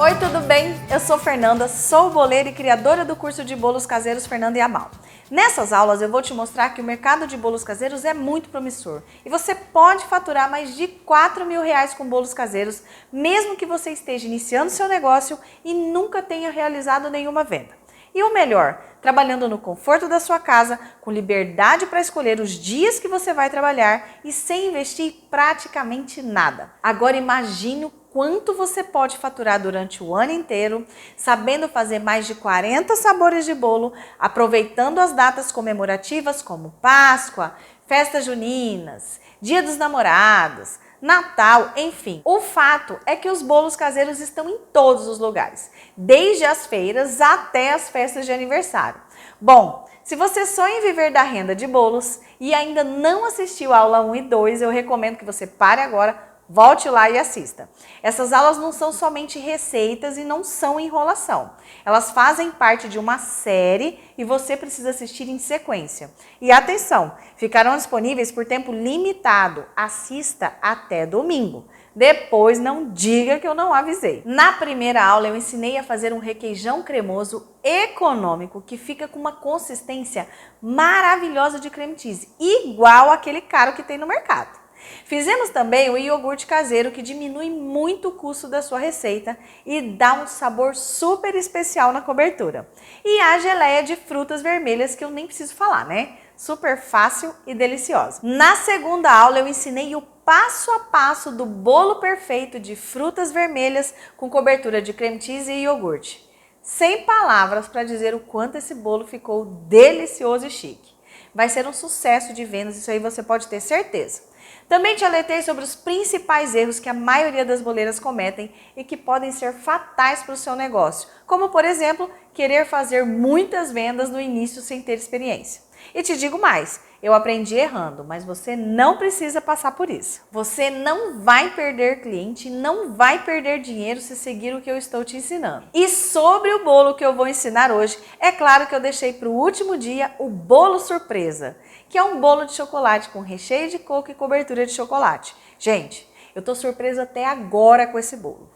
Oi, tudo bem? Eu sou Fernanda, sou boleira e criadora do curso de bolos caseiros Fernanda e Amal. Nessas aulas eu vou te mostrar que o mercado de bolos caseiros é muito promissor e você pode faturar mais de R$ 4.000 com bolos caseiros, mesmo que você esteja iniciando seu negócio e nunca tenha realizado nenhuma venda. E o melhor, trabalhando no conforto da sua casa, com liberdade para escolher os dias que você vai trabalhar e sem investir praticamente nada. Agora imagine o quanto você pode faturar durante o ano inteiro, sabendo fazer mais de 40 sabores de bolo, aproveitando as datas comemorativas como Páscoa, festas juninas, Dia dos Namorados, Natal, enfim. O fato é que os bolos caseiros estão em todos os lugares, desde as feiras até as festas de aniversário. Bom, se você sonha em viver da renda de bolos e ainda não assistiu a aula 1 e 2, eu recomendo que você pare agora, volte lá e assista. Essas aulas não são somente receitas e não são enrolação. Elas fazem parte de uma série e você precisa assistir em sequência. E atenção, ficarão disponíveis por tempo limitado. Assista até domingo. Depois não diga que eu não avisei. Na primeira aula eu ensinei a fazer um requeijão cremoso econômico que fica com uma consistência maravilhosa de creme cheese, igual aquele caro que tem no mercado. Fizemos também o iogurte caseiro, que diminui muito o custo da sua receita e dá um sabor super especial na cobertura. E a geleia de frutas vermelhas, que eu nem preciso falar, né? Super fácil e deliciosa. Na segunda aula eu ensinei o passo a passo do bolo perfeito de frutas vermelhas com cobertura de creme cheese e iogurte. Sem palavras para dizer o quanto esse bolo ficou delicioso e chique. Vai ser um sucesso de vendas, isso aí você pode ter certeza. Também te alertei sobre os principais erros que a maioria das boleiras cometem e que podem ser fatais para o seu negócio, como, por exemplo, querer fazer muitas vendas no início sem ter experiência. E te digo mais, eu aprendi errando, mas você não precisa passar por isso. Você não vai perder cliente, não vai perder dinheiro se seguir o que eu estou te ensinando. E sobre o bolo que eu vou ensinar hoje, é claro que eu deixei para o último dia o bolo surpresa, que é um bolo de chocolate com recheio de coco e cobertura de chocolate. Gente, eu tô surpresa até agora com esse bolo.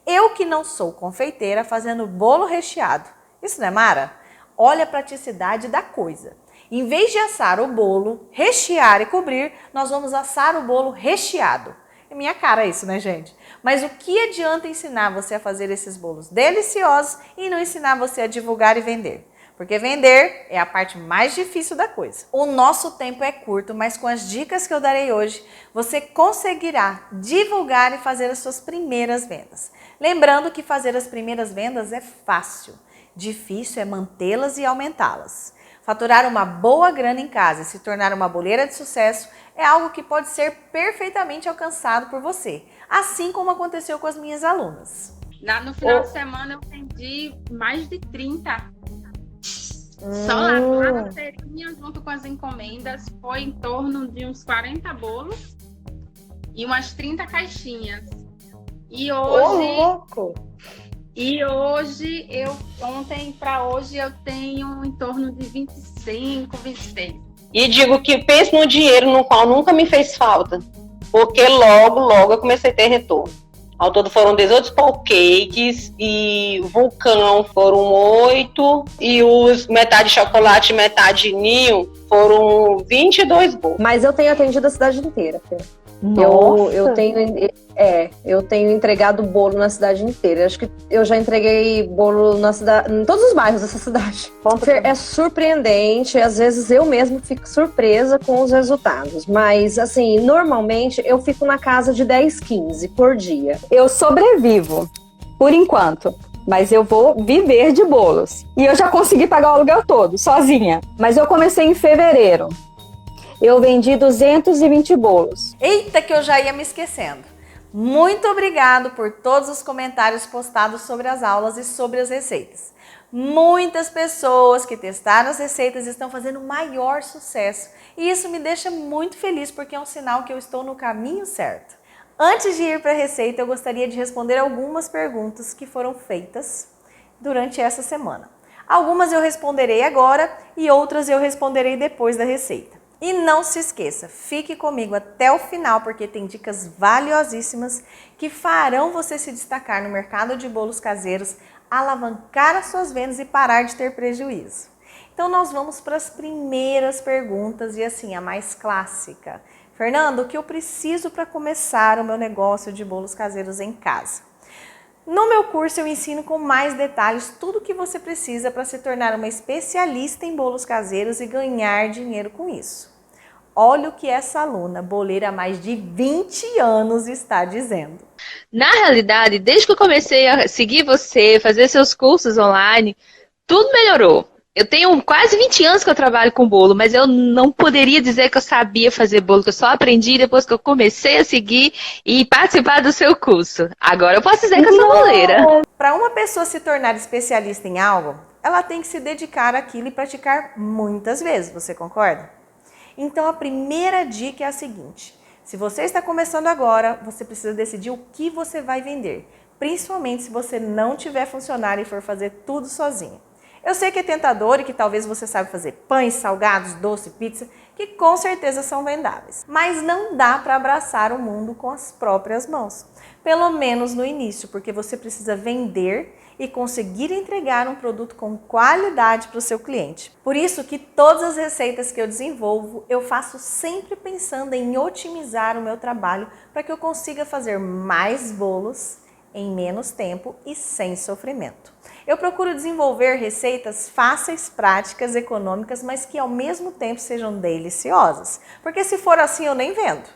Eu que não sou confeiteira fazendo bolo recheado. Isso não é mara? Olha a praticidade da coisa. Em vez de assar o bolo, rechear e cobrir, nós vamos assar o bolo recheado. É minha cara isso, né, gente? Mas o que adianta ensinar você a fazer esses bolos deliciosos e não ensinar você a divulgar e vender? Porque vender é a parte mais difícil da coisa. O nosso tempo é curto, mas com as dicas que eu darei hoje, você conseguirá divulgar e fazer as suas primeiras vendas. Lembrando que fazer as primeiras vendas é fácil. Difícil é mantê-las e aumentá-las. Faturar uma boa grana em casa e se tornar uma boleira de sucesso é algo que pode ser perfeitamente alcançado por você, assim como aconteceu com as minhas alunas. No final de semana eu vendi mais de 30. Só lá na feirinha, junto com as encomendas, foi em torno de uns 40 bolos e umas 30 caixinhas. E hoje, ontem para hoje, eu tenho em torno de 25, 26. E digo que penso no dinheiro no qual nunca me fez falta, porque logo eu comecei a ter retorno. Ao todo foram 18 pole cakes e o vulcão foram 8 e os metade chocolate e metade ninho foram 22 bolos. Mas eu tenho atendido a cidade inteira, Fê. Eu tenho entregado bolo na cidade inteira. Acho que eu já entreguei bolo na cidade, em todos os bairros dessa cidade. É surpreendente, às vezes eu mesmo fico surpresa com os resultados. Mas, assim, normalmente eu fico na casa de 10, 15 por dia. Eu sobrevivo, por enquanto. Mas eu vou viver de bolos. E eu já consegui pagar o aluguel todo, sozinha. Mas eu comecei em fevereiro. Eu vendi 220 bolos. Eita, que eu já ia me esquecendo. Muito obrigado por todos os comentários postados sobre as aulas e sobre as receitas. Muitas pessoas que testaram as receitas estão fazendo maior sucesso. E isso me deixa muito feliz porque é um sinal que eu estou no caminho certo. Antes de ir para a receita, eu gostaria de responder algumas perguntas que foram feitas durante essa semana. Algumas eu responderei agora e outras eu responderei depois da receita. E não se esqueça, fique comigo até o final, porque tem dicas valiosíssimas que farão você se destacar no mercado de bolos caseiros, alavancar as suas vendas e parar de ter prejuízo. Então nós vamos para as primeiras perguntas e assim, a mais clássica. Fernando, o que eu preciso para começar o meu negócio de bolos caseiros em casa? No meu curso eu ensino com mais detalhes tudo o que você precisa para se tornar uma especialista em bolos caseiros e ganhar dinheiro com isso. Olha o que essa aluna, boleira há mais de 20 anos, está dizendo. Na realidade, desde que eu comecei a seguir você, fazer seus cursos online, tudo melhorou. Eu tenho quase 20 anos que eu trabalho com bolo, mas eu não poderia dizer que eu sabia fazer bolo, que eu só aprendi depois que eu comecei a seguir e participar do seu curso. Agora eu posso dizer que eu sou boleira. Para uma pessoa se tornar especialista em algo, ela tem que se dedicar àquilo e praticar muitas vezes, você concorda? Então a primeira dica é a seguinte: se você está começando agora, você precisa decidir o que você vai vender, principalmente se você não tiver funcionário e for fazer tudo sozinho. Eu sei que é tentador e que talvez você saiba fazer pães, salgados, doce, pizza, que com certeza são vendáveis. Mas não dá para abraçar o mundo com as próprias mãos. Pelo menos no início, porque você precisa vender e conseguir entregar um produto com qualidade para o seu cliente. Por isso que todas as receitas que eu desenvolvo, eu faço sempre pensando em otimizar o meu trabalho para que eu consiga fazer mais bolos em menos tempo e sem sofrimento. Eu procuro desenvolver receitas fáceis, práticas, econômicas, mas que ao mesmo tempo sejam deliciosas, porque se for assim eu nem vendo.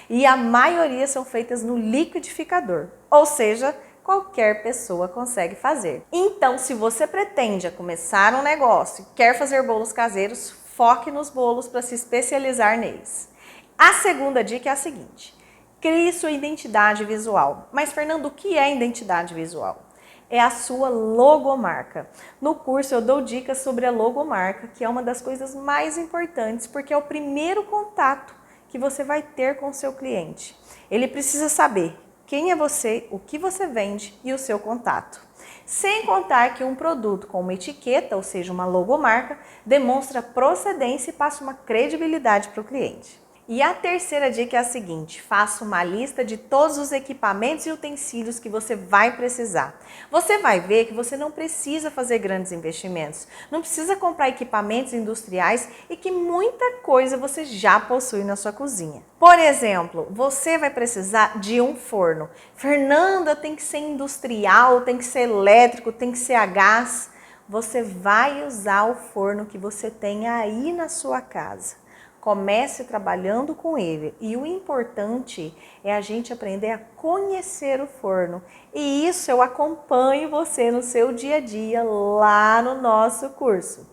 E a maioria são feitas no liquidificador, ou seja, qualquer pessoa consegue fazer. Então, se você pretende começar um negócio e quer fazer bolos caseiros, foque nos bolos para se especializar neles. A segunda dica é a seguinte: crie sua identidade visual. Mas, Fernando, o que é identidade visual? É a sua logomarca. No curso eu dou dicas sobre a logomarca, que é uma das coisas mais importantes, porque é o primeiro contato que você vai ter com o seu cliente. Ele precisa saber quem é você, o que você vende e o seu contato. Sem contar que um produto com uma etiqueta, ou seja, uma logomarca, demonstra procedência e passa uma credibilidade para o cliente. E a terceira dica é a seguinte: faça uma lista de todos os equipamentos e utensílios que você vai precisar. Você vai ver que você não precisa fazer grandes investimentos, não precisa comprar equipamentos industriais e que muita coisa você já possui na sua cozinha. Por exemplo, você vai precisar de um forno. Fernanda, tem que ser industrial, tem que ser elétrico, tem que ser a gás. Você vai usar o forno que você tem aí na sua casa. Comece trabalhando com ele e o importante é a gente aprender a conhecer o forno. E isso eu acompanho você no seu dia a dia lá no nosso curso.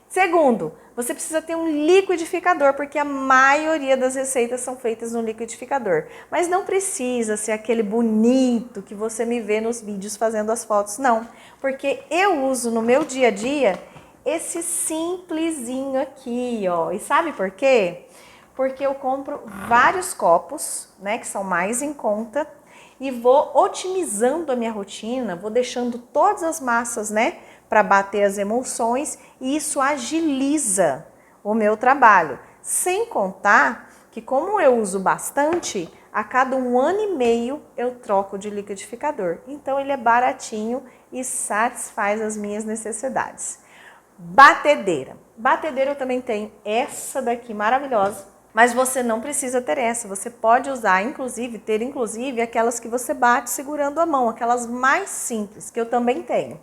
Segundo, você precisa ter um liquidificador, porque a maioria das receitas são feitas no liquidificador. Mas não precisa ser aquele bonito que você me vê nos vídeos fazendo as fotos, não. Porque eu uso no meu dia a dia esse simplesinho aqui, ó. E sabe por quê? Porque eu compro vários copos, né, que são mais em conta, e vou otimizando a minha rotina, vou deixando todas as massas, né, para bater as emulsões, e isso agiliza o meu trabalho. Sem contar que, como eu uso bastante, a cada 1 ano e meio eu troco de liquidificador. Então ele é baratinho e satisfaz as minhas necessidades. Batedeira. Batedeira eu também tenho essa daqui maravilhosa, mas você não precisa ter essa. Você pode usar, ter aquelas que você bate segurando a mão, aquelas mais simples, que eu também tenho.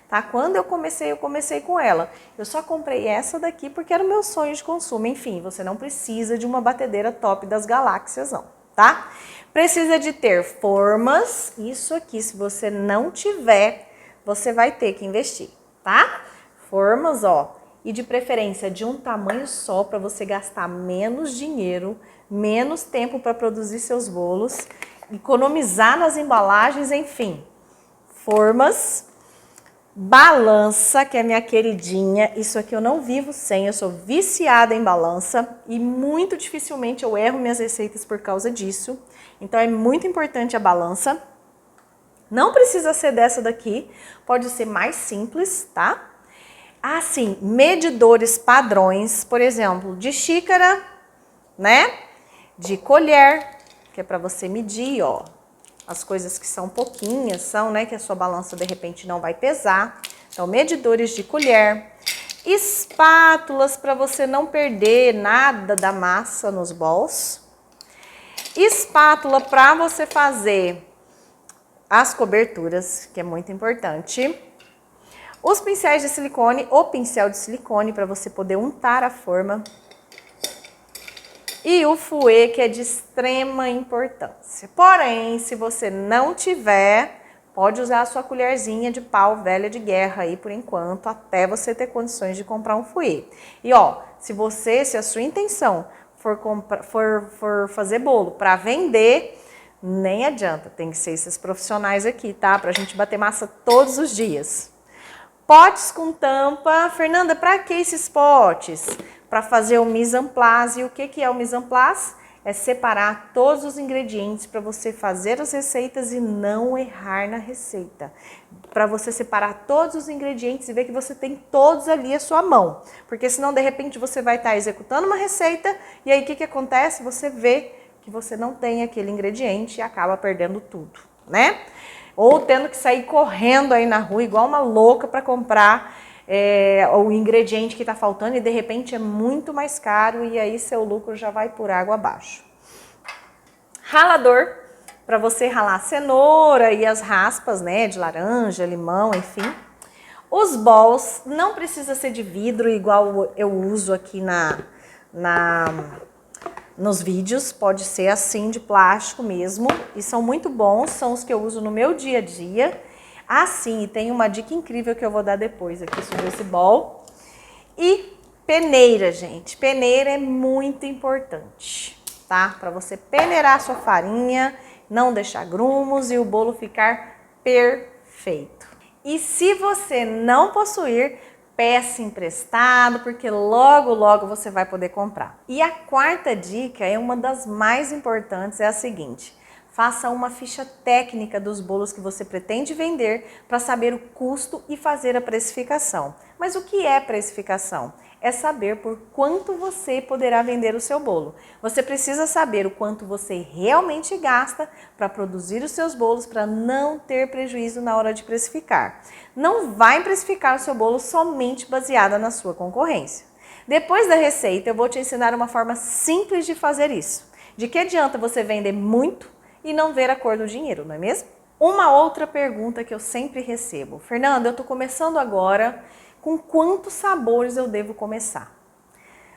Tá? Quando eu comecei com ela. Eu só comprei essa daqui porque era o meu sonho de consumo. Enfim, você não precisa de uma batedeira top das galáxias, não, tá? Precisa de ter formas. Isso aqui, se você não tiver, você vai ter que investir, tá? Formas, ó, e de preferência de um tamanho só para você gastar menos dinheiro, menos tempo para produzir seus bolos, economizar nas embalagens, enfim. Formas, balança, que é minha queridinha, isso aqui eu não vivo sem, eu sou viciada em balança e muito dificilmente eu erro minhas receitas por causa disso. Então é muito importante a balança. Não precisa ser dessa daqui, pode ser mais simples, tá? Assim, medidores padrões, por exemplo, de xícara, né? De colher, que é para você medir, ó, as coisas que são pouquinhas, são, né, que a sua balança de repente não vai pesar. Então, medidores de colher, espátulas para você não perder nada da massa nos bols, espátula para você fazer as coberturas, que é muito importante. Os pincéis de silicone ou pincel de silicone para você poder untar a forma. E o fouet, que é de extrema importância. Porém, se você não tiver, pode usar a sua colherzinha de pau velha de guerra aí por enquanto, até você ter condições de comprar um fouet. E ó, se a sua intenção for fazer bolo para vender, nem adianta, tem que ser esses profissionais aqui, tá? Pra gente bater massa todos os dias. Potes com tampa. Fernanda, para que esses potes? Para fazer o mise en place. E o que é o mise en place? É separar todos os ingredientes para você fazer as receitas e não errar na receita. Para você separar todos os ingredientes e ver que você tem todos ali à sua mão. Porque senão, de repente, você vai estar executando uma receita e aí o que acontece? Você vê que você não tem aquele ingrediente e acaba perdendo tudo, né? Ou tendo que sair correndo aí na rua igual uma louca para comprar o ingrediente que está faltando e de repente é muito mais caro e aí seu lucro já vai por água abaixo. Ralador, para você ralar a cenoura e as raspas, né, de laranja, limão, enfim. Os bowls não precisa ser de vidro igual eu uso aqui nos vídeos, pode ser assim, de plástico mesmo, e são muito bons, são os que eu uso no meu dia a dia. Assim, tem uma dica incrível que eu vou dar depois aqui sobre esse bowl. E peneira, gente, peneira é muito importante, tá? Para você peneirar a sua farinha, não deixar grumos e o bolo ficar perfeito. E se você não possuir, peça emprestado, porque logo, logo você vai poder comprar. E a quarta dica é uma das mais importantes, é a seguinte: faça uma ficha técnica dos bolos que você pretende vender para saber o custo e fazer a precificação. Mas o que é precificação? É saber por quanto você poderá vender o seu bolo. Você precisa saber o quanto você realmente gasta para produzir os seus bolos para não ter prejuízo na hora de precificar. Não vai precificar o seu bolo somente baseada na sua concorrência. Depois da receita, eu vou te ensinar uma forma simples de fazer isso. De que adianta você vender muito e não ver a cor do dinheiro, não é mesmo? Uma outra pergunta que eu sempre recebo: Fernanda, eu estou começando agora, com quantos sabores eu devo começar?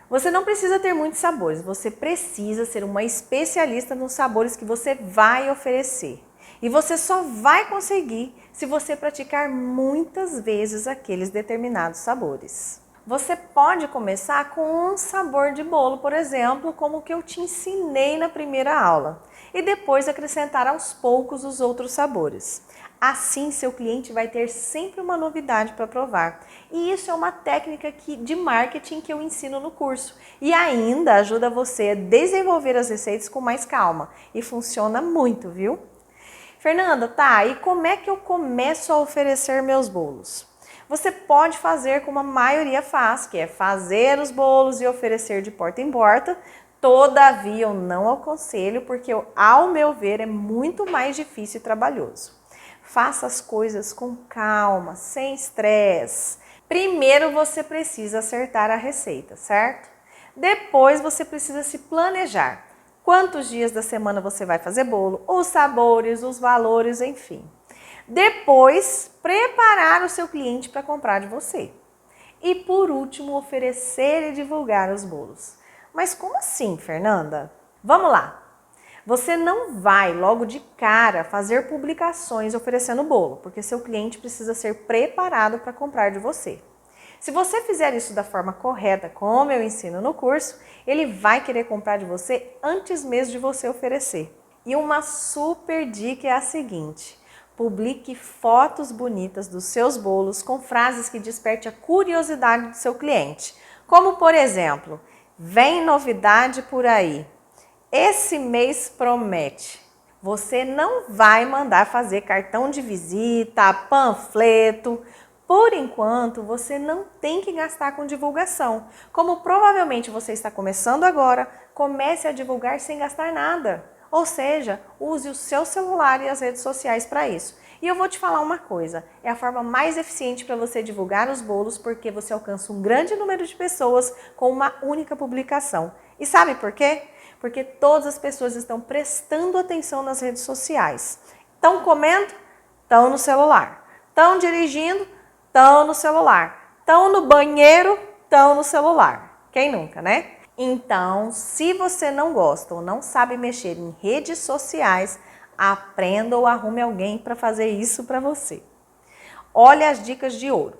Você não precisa ter muitos sabores, você precisa ser uma especialista nos sabores que você vai oferecer. E você só vai conseguir se você praticar muitas vezes aqueles determinados sabores. Você pode começar com um sabor de bolo, por exemplo, como o que eu te ensinei na primeira aula, e depois acrescentar aos poucos os outros sabores. Assim, seu cliente vai ter sempre uma novidade para provar. E isso é uma técnica de marketing que eu ensino no curso. E ainda ajuda você a desenvolver as receitas com mais calma. E funciona muito, viu? Fernanda, tá, e como é que eu começo a oferecer meus bolos? Você pode fazer como a maioria faz, que é fazer os bolos e oferecer de porta em porta. Todavia, eu não aconselho, porque ao meu ver é muito mais difícil e trabalhoso. Faça as coisas com calma, sem estresse. Primeiro você precisa acertar a receita, certo? Depois você precisa se planejar. Quantos dias da semana você vai fazer bolo, os sabores, os valores, enfim. Depois, preparar o seu cliente para comprar de você. E por último, oferecer e divulgar os bolos. Mas como assim, Fernanda? Vamos lá! Você não vai logo de cara fazer publicações oferecendo bolo, porque seu cliente precisa ser preparado para comprar de você. Se você fizer isso da forma correta, como eu ensino no curso, ele vai querer comprar de você antes mesmo de você oferecer. E uma super dica é a seguinte: publique fotos bonitas dos seus bolos com frases que desperte a curiosidade do seu cliente. Como, por exemplo, vem novidade por aí. Esse mês promete. Você não vai mandar fazer cartão de visita, panfleto, Por enquanto, você não tem que gastar com divulgação. Como provavelmente você está começando agora, comece a divulgar sem gastar nada. Ou seja, use o seu celular e as redes sociais para isso. E eu vou te falar uma coisa, é a forma mais eficiente para você divulgar os bolos porque você alcança um grande número de pessoas com uma única publicação. E sabe por quê? Porque todas as pessoas estão prestando atenção nas redes sociais. Estão comendo? Estão no celular. Estão dirigindo? Estão no celular. Estão no banheiro? Estão no celular. Quem nunca, né? Então, se você não gosta ou não sabe mexer em redes sociais, aprenda ou arrume alguém para fazer isso para você. Olha as dicas de ouro.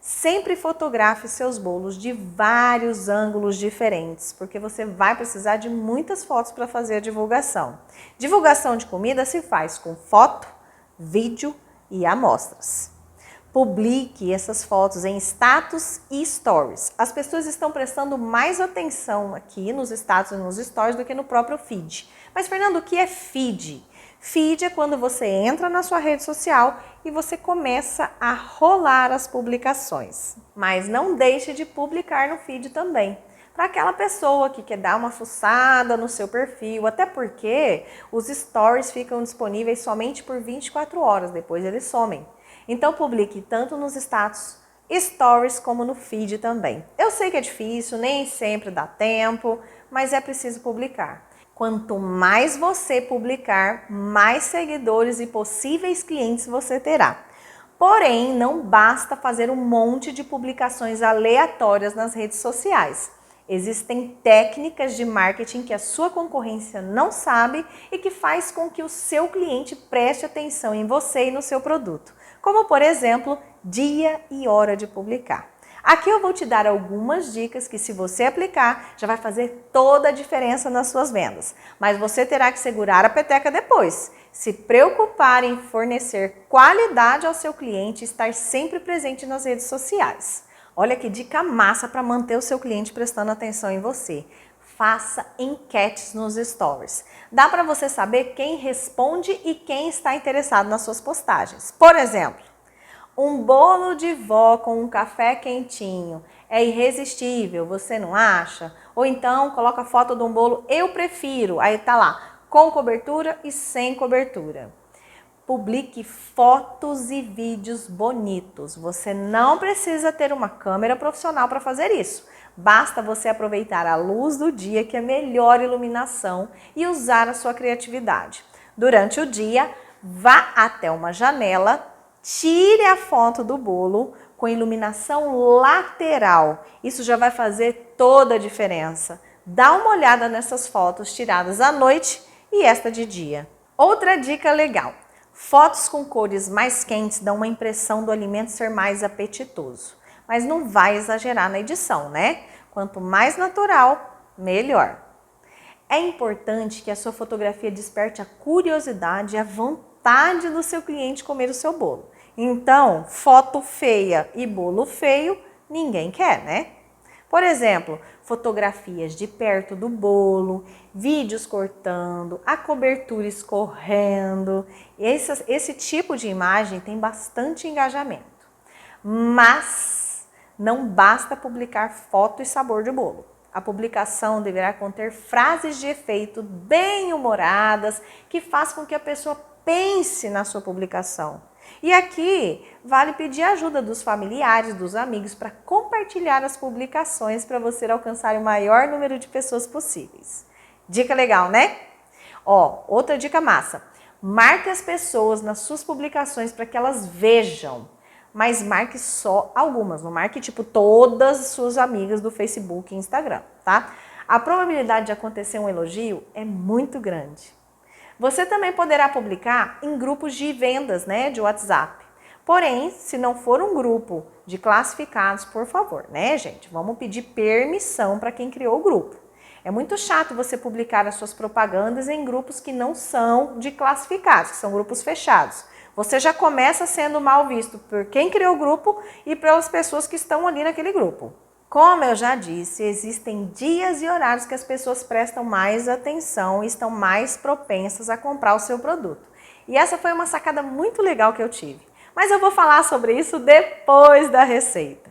Sempre fotografe seus bolos de vários ângulos diferentes, porque você vai precisar de muitas fotos para fazer a divulgação. Divulgação de comida se faz com foto, vídeo e amostras. Publique essas fotos em status e stories. As pessoas estão prestando mais atenção aqui nos status e nos stories do que no próprio feed. Mas, Fernando, o que é feed? Feed é quando você entra na sua rede social e você começa a rolar as publicações. Mas não deixe de publicar no feed também. Para aquela pessoa que quer dar uma fuçada no seu perfil, até porque os stories ficam disponíveis somente por 24 horas, depois eles somem. Então publique tanto nos status, stories como no feed também. Eu sei que é difícil, nem sempre dá tempo, mas é preciso publicar. Quanto mais você publicar, mais seguidores e possíveis clientes você terá. Porém, não basta fazer um monte de publicações aleatórias nas redes sociais. Existem técnicas de marketing que a sua concorrência não sabe e que faz com que o seu cliente preste atenção em você e no seu produto. Como, por exemplo, dia e hora de publicar. Aqui eu vou te dar algumas dicas que, se você aplicar, já vai fazer toda a diferença nas suas vendas. Mas você terá que segurar a peteca depois. Se preocupar em fornecer qualidade ao seu cliente e estar sempre presente nas redes sociais. Olha que dica massa para manter o seu cliente prestando atenção em você. Faça enquetes nos stories. Dá para você saber quem responde e quem está interessado nas suas postagens. Por exemplo, um bolo de vó com um café quentinho é irresistível, você não acha? Ou então coloca a foto de um bolo, eu prefiro, aí tá lá, com cobertura e sem cobertura. Publique fotos e vídeos bonitos. Você não precisa ter uma câmera profissional para fazer isso. Basta você aproveitar a luz do dia, que é a melhor iluminação, e usar a sua criatividade. Durante o dia, vá até uma janela, tire a foto do bolo com iluminação lateral. Isso já vai fazer toda a diferença. Dá uma olhada nessas fotos tiradas à noite e esta de dia. Outra dica legal. Fotos com cores mais quentes dão uma impressão do alimento ser mais apetitoso. Mas não vai exagerar na edição, né? Quanto mais natural, melhor. É importante que a sua fotografia desperte a curiosidade e a vontade do seu cliente comer o seu bolo. Então, foto feia e bolo feio, ninguém quer, né? Por exemplo, fotografias de perto do bolo, vídeos cortando, a cobertura escorrendo. Esse tipo de imagem tem bastante engajamento. Mas não basta publicar foto e sabor de bolo. A publicação deverá conter frases de efeito bem humoradas que façam com que a pessoa pense na sua publicação. E aqui vale pedir ajuda dos familiares, dos amigos para compartilhar as publicações para você alcançar o maior número de pessoas possíveis. Dica legal, né? Ó, outra dica massa. Marque as pessoas nas suas publicações para que elas vejam, mas marque só algumas, não marque tipo todas as suas amigas do Facebook e Instagram, tá? A probabilidade de acontecer um elogio é muito grande. Você também poderá publicar em grupos de vendas, né, de WhatsApp. Porém, se não for um grupo de classificados, por favor, né, gente? Vamos pedir permissão para quem criou o grupo. É muito chato você publicar as suas propagandas em grupos que não são de classificados, que são grupos fechados. Você já começa sendo mal visto por quem criou o grupo e pelas pessoas que estão ali naquele grupo. Como eu já disse, existem dias e horários que as pessoas prestam mais atenção e estão mais propensas a comprar o seu produto. E essa foi uma sacada muito legal que eu tive. Mas eu vou falar sobre isso depois da receita.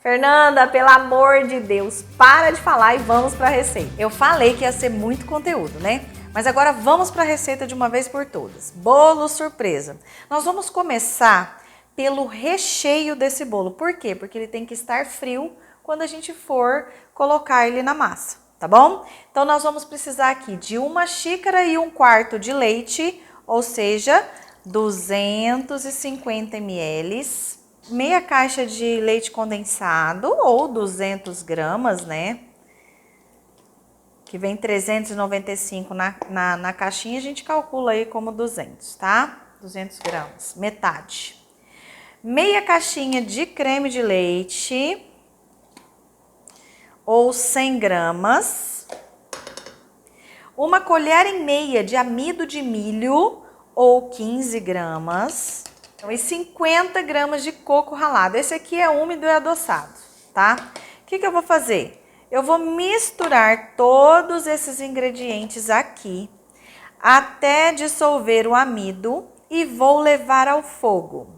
Fernanda, pelo amor de Deus, para de falar e vamos para a receita. Eu falei que ia ser muito conteúdo, né? Mas agora vamos para a receita de uma vez por todas. Bolo surpresa. Nós vamos começar pelo recheio desse bolo. Por quê? Porque ele tem que estar frio quando a gente for colocar ele na massa, tá bom? Então nós vamos precisar aqui de 1 xícara e 1/4 de leite, ou seja, 250 ml, meia caixa de leite condensado ou 200 gramas, né? Que vem 395 na caixinha, a gente calcula aí como 200, tá? 200 gramas, metade. Meia caixinha de creme de leite, ou 100 gramas. 1 colher e meia de amido de milho, ou 15 gramas. E 50 gramas de coco ralado. Esse aqui é úmido e adoçado, tá? O que eu vou fazer? Eu vou misturar todos esses ingredientes aqui até dissolver o amido e vou levar ao fogo.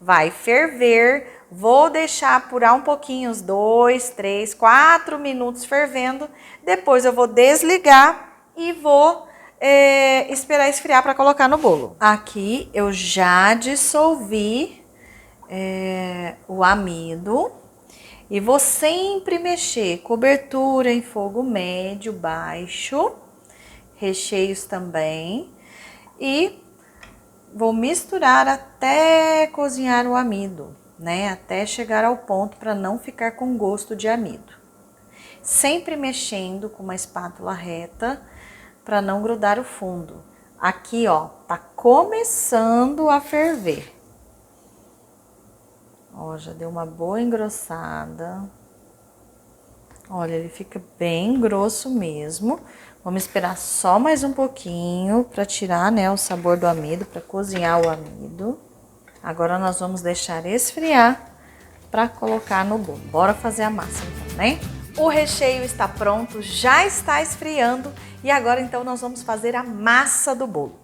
Vai ferver, vou deixar apurar um pouquinho, uns 2, 3, 4 minutos fervendo. Depois eu vou desligar e vou esperar esfriar para colocar no bolo. Aqui eu já dissolvi o amido. E vou sempre mexer, cobertura em fogo médio, baixo, recheios também. E vou misturar até cozinhar o amido, né? Até chegar ao ponto para não ficar com gosto de amido. Sempre mexendo com uma espátula reta para não grudar o fundo. Aqui, ó, tá começando a ferver. Ó, já deu uma boa engrossada. Olha, ele fica bem grosso mesmo. Vamos esperar só mais um pouquinho para tirar, né, o sabor do amido, para cozinhar o amido. Agora nós vamos deixar esfriar para colocar no bolo. Bora fazer a massa então, né? O recheio está pronto, já está esfriando e agora então nós vamos fazer a massa do bolo.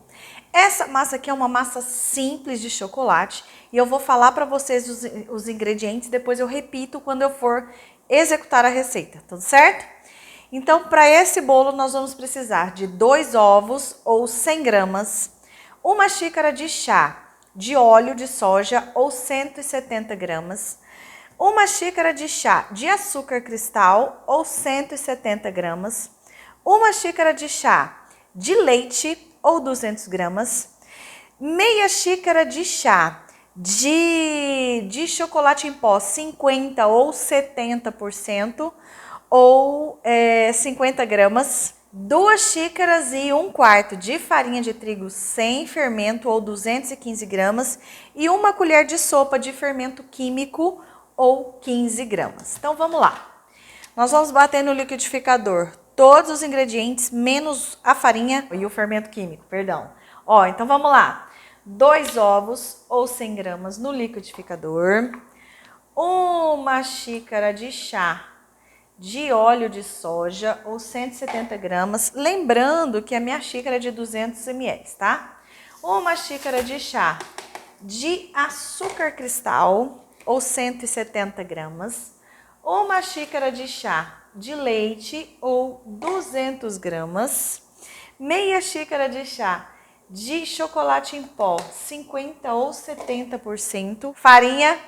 Essa massa aqui é uma massa simples de chocolate e eu vou falar para vocês os ingredientes, depois eu repito quando eu for executar a receita, tudo certo? Então, para esse bolo nós vamos precisar de 2 ovos ou 100 gramas, 1 xícara de chá de óleo de soja ou 170 gramas, 1 xícara de chá de açúcar cristal ou 170 gramas, 1 xícara de chá de leite ou 200 gramas, meia xícara de chá de chocolate em pó 50 ou 70% ou 50 gramas, 2 xícaras e 1/4 de farinha de trigo sem fermento ou 215 gramas e 1 colher de sopa de fermento químico ou 15 gramas. Então vamos lá. Nós vamos bater no liquidificador todos os ingredientes, menos a farinha e o fermento químico, perdão. Ó, então vamos lá. 2 ovos ou 100 gramas no liquidificador. 1 xícara de chá de óleo de soja ou 170 gramas. Lembrando que a minha xícara é de 200 ml, tá? 1 xícara de chá de açúcar cristal ou 170 gramas. 1 xícara de chá de leite ou 200 gramas, meia xícara de chá de chocolate em pó 50 ou 70%, farinha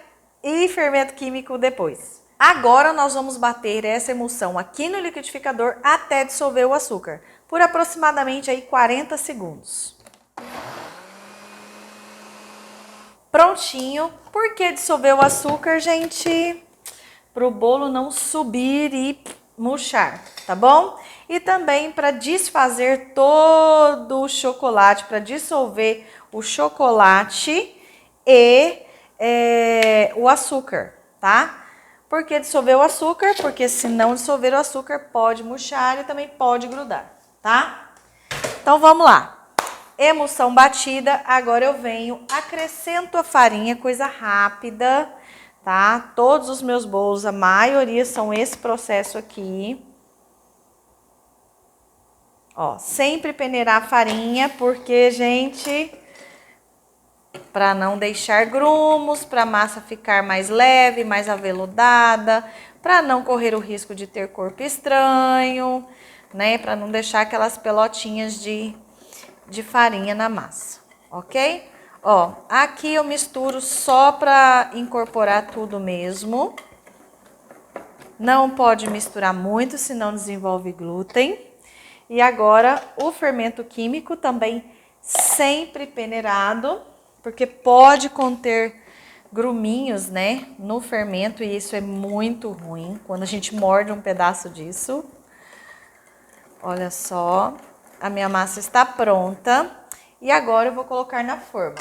e fermento químico depois. Agora nós vamos bater essa emulsão aqui no liquidificador até dissolver o açúcar, por aproximadamente aí 40 segundos. Prontinho. Por que dissolver o açúcar, gente? Para o bolo não subir e murchar, tá bom? E também para desfazer todo o chocolate, para dissolver o chocolate e o açúcar, tá? Por que dissolver o açúcar? Porque se não dissolver o açúcar pode murchar e também pode grudar, tá? Então vamos lá. Emulsão batida, agora eu venho, acrescento a farinha, coisa rápida, tá? Todos os meus bolos, a maioria são esse processo aqui. Ó, sempre peneirar a farinha, porque, gente, para não deixar grumos, para a massa ficar mais leve, mais aveludada, para não correr o risco de ter corpo estranho, né? Para não deixar aquelas pelotinhas de farinha na massa, ok? Ó, aqui eu misturo só para incorporar tudo mesmo. Não pode misturar muito, senão desenvolve glúten. E agora o fermento químico também sempre peneirado, porque pode conter gruminhos, né, no fermento, e isso é muito ruim quando a gente morde um pedaço disso. Olha só, a minha massa está pronta e agora eu vou colocar na forma.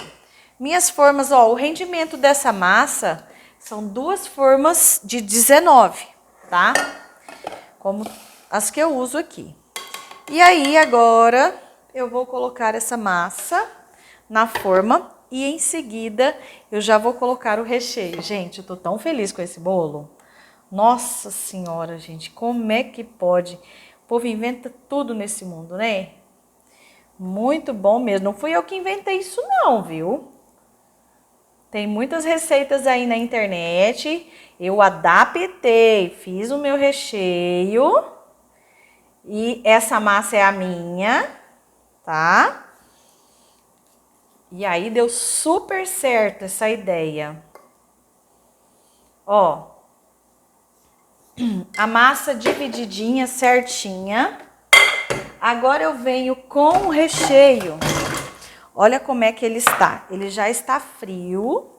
Minhas formas, ó, o rendimento dessa massa são 2 formas de 19, tá? Como as que eu uso aqui. E aí agora eu vou colocar essa massa na forma e em seguida eu já vou colocar o recheio. Gente, eu tô tão feliz com esse bolo. Nossa senhora, gente, como é que pode? O povo inventa tudo nesse mundo, né? Muito bom mesmo. Não fui eu que inventei isso não, viu? Tem muitas receitas aí na internet. Eu adaptei, fiz o meu recheio. E essa massa é a minha, tá? E aí deu super certo essa ideia. Ó, a massa divididinha, certinha. Agora eu venho com o recheio. Olha como é que ele está. Ele já está frio.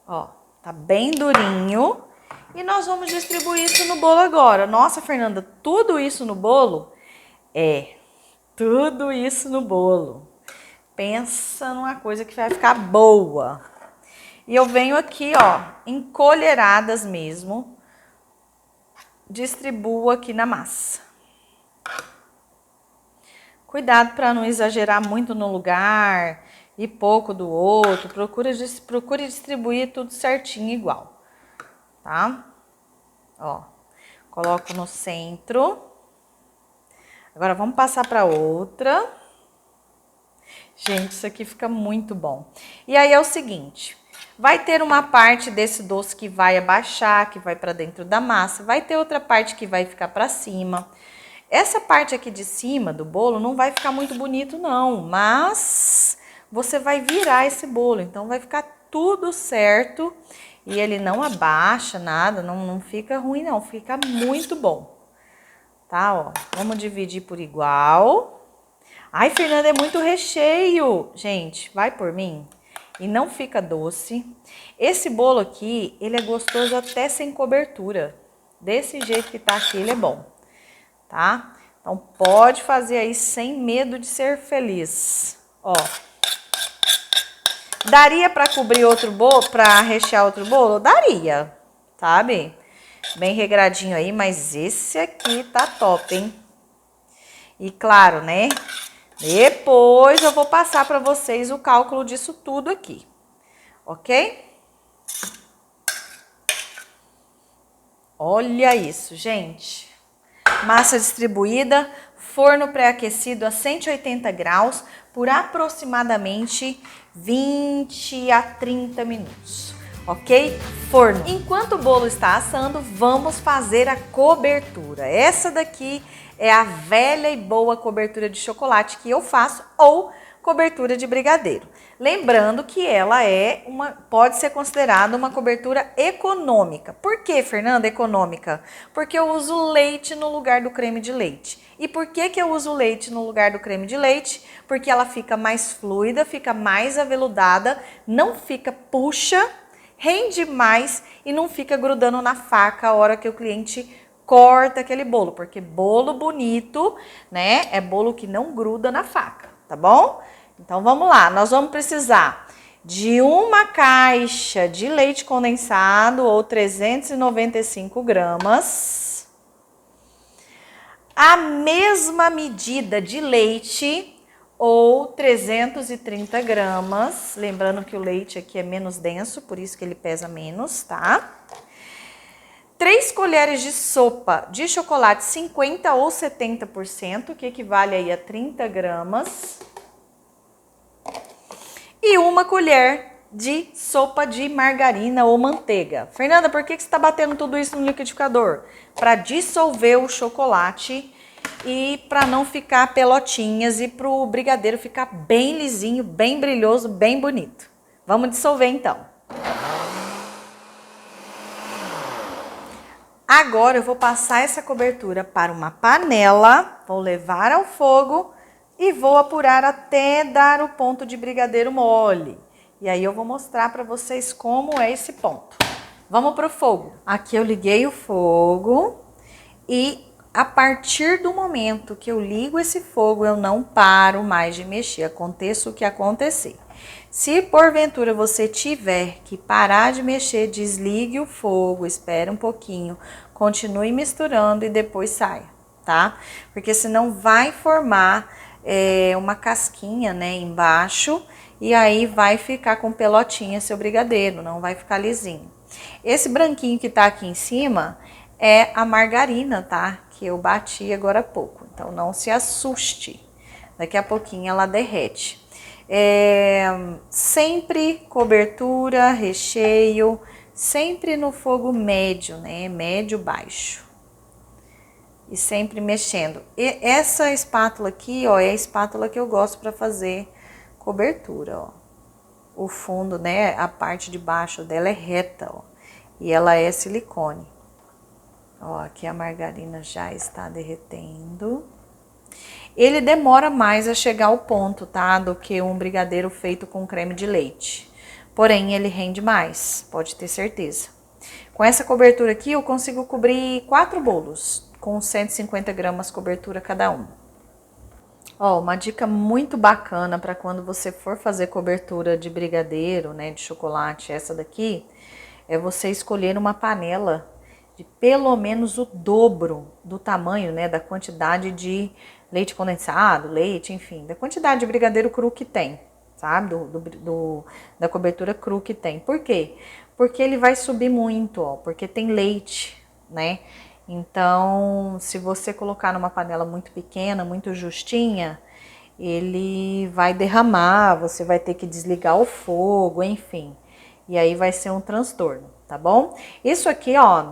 Ó, tá bem durinho. E nós vamos distribuir isso no bolo agora. Nossa, Fernanda, tudo isso no bolo? É, tudo isso no bolo. Pensa numa coisa que vai ficar boa. E eu venho aqui, ó, em colheradas mesmo. Distribuo aqui na massa. Cuidado para não exagerar muito no lugar e pouco do outro. Procure distribuir tudo certinho igual, tá? Ó, coloco no centro. Agora vamos passar para outra. Gente, isso aqui fica muito bom. E aí é o seguinte, vai ter uma parte desse doce que vai abaixar, que vai para dentro da massa. Vai ter outra parte que vai ficar para cima. Essa parte aqui de cima do bolo não vai ficar muito bonito não, mas você vai virar esse bolo, então vai ficar tudo certo e ele não abaixa nada, não fica ruim não, fica muito bom, tá? Ó, vamos dividir por igual. Ai, Fernanda, é muito recheio. Gente, vai por mim. E não fica doce. Esse bolo aqui, ele é gostoso até sem cobertura. Desse jeito que tá aqui, ele é bom. Tá? Então, pode fazer aí sem medo de ser feliz. Ó. Daria para cobrir outro bolo, para rechear outro bolo? Daria, sabe? Bem regradinho aí, mas esse aqui tá top, hein? E claro, né? Depois eu vou passar para vocês o cálculo disso tudo aqui. Ok? Olha isso, gente. Massa distribuída, forno pré-aquecido a 180 graus por aproximadamente 20 a 30 minutos, ok? Forno. Enquanto o bolo está assando, vamos fazer a cobertura. Essa daqui é a velha e boa cobertura de chocolate que eu faço ou cobertura de brigadeiro. Lembrando que ela pode ser considerada uma cobertura econômica. Por que, Fernanda, econômica? Porque eu uso leite no lugar do creme de leite. E por que eu uso leite no lugar do creme de leite? Porque ela fica mais fluida, fica mais aveludada, não fica puxa, rende mais e não fica grudando na faca a hora que o cliente corta aquele bolo. Porque bolo bonito, né, é bolo que não gruda na faca, tá bom? Então, vamos lá. Nós vamos precisar de uma caixa de leite condensado ou 395 gramas. A mesma medida de leite ou 330 gramas. Lembrando que o leite aqui é menos denso, por isso que ele pesa menos, tá? 3 colheres de sopa de chocolate 50 ou 70%, que equivale aí a 30 gramas. e 1 colher de sopa de margarina ou manteiga. Fernanda, por que você está batendo tudo isso no liquidificador? Para dissolver o chocolate e para não ficar pelotinhas e para o brigadeiro ficar bem lisinho, bem brilhoso, bem bonito. Vamos dissolver então. Agora eu vou passar essa cobertura para uma panela, vou levar ao fogo e vou apurar até dar o ponto de brigadeiro mole. E aí eu vou mostrar para vocês como é esse ponto. Vamos pro fogo. Aqui eu liguei o fogo e a partir do momento que eu ligo esse fogo, eu não paro mais de mexer, aconteça o que acontecer. Se porventura você tiver que parar de mexer, desligue o fogo, espere um pouquinho, continue misturando e depois saia, tá? Porque senão vai formar uma casquinha, né, embaixo e aí vai ficar com pelotinha seu brigadeiro, não vai ficar lisinho. Esse branquinho que tá aqui em cima é a margarina, tá? Que eu bati agora há pouco, então não se assuste, daqui a pouquinho ela derrete. Sempre cobertura, recheio, sempre no fogo médio, né? Médio baixo. E sempre mexendo. E essa espátula aqui, ó, é a espátula que eu gosto para fazer cobertura, ó. O fundo, né? A parte de baixo dela é reta, ó. E ela é silicone. Ó, aqui a margarina já está derretendo. Ele demora mais a chegar ao ponto, tá? Do que um brigadeiro feito com creme de leite. Porém, ele rende mais, pode ter certeza. Com essa cobertura aqui, eu consigo cobrir 4 bolos, com 150 gramas cobertura cada um. Ó, uma dica muito bacana para quando você for fazer cobertura de brigadeiro, né, de chocolate, essa daqui, é você escolher uma panela de pelo menos o dobro do tamanho, né, da quantidade de leite condensado, leite, enfim, da quantidade de brigadeiro cru que tem, sabe? Da cobertura cru que tem. Por quê? Porque ele vai subir muito, ó, porque tem leite, né? Então, se você colocar numa panela muito pequena, muito justinha, ele vai derramar, você vai ter que desligar o fogo, enfim. E aí vai ser um transtorno, tá bom? Isso aqui, ó,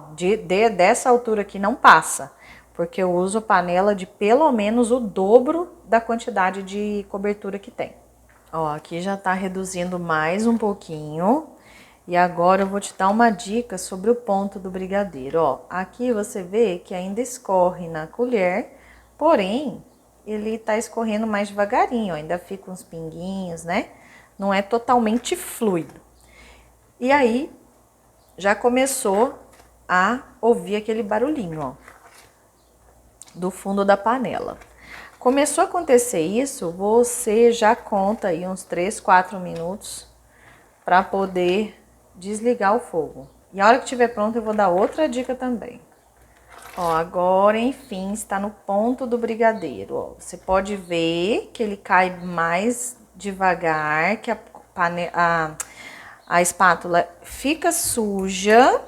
dessa altura aqui não passa, porque eu uso panela de pelo menos o dobro da quantidade de cobertura que tem. Ó, aqui já tá reduzindo mais um pouquinho. E agora eu vou te dar uma dica sobre o ponto do brigadeiro, ó. Aqui você vê que ainda escorre na colher, porém, ele tá escorrendo mais devagarinho, ó, ainda fica uns pinguinhos, né? Não é totalmente fluido. E aí, já começou a ouvir aquele barulhinho, ó, do fundo da panela. Começou a acontecer isso, você já conta aí uns 3, 4 minutos para poder desligar o fogo. E a hora que estiver pronto, eu vou dar outra dica também. Ó, agora, enfim, está no ponto do brigadeiro, ó. Você pode ver que ele cai mais devagar, que a espátula fica suja.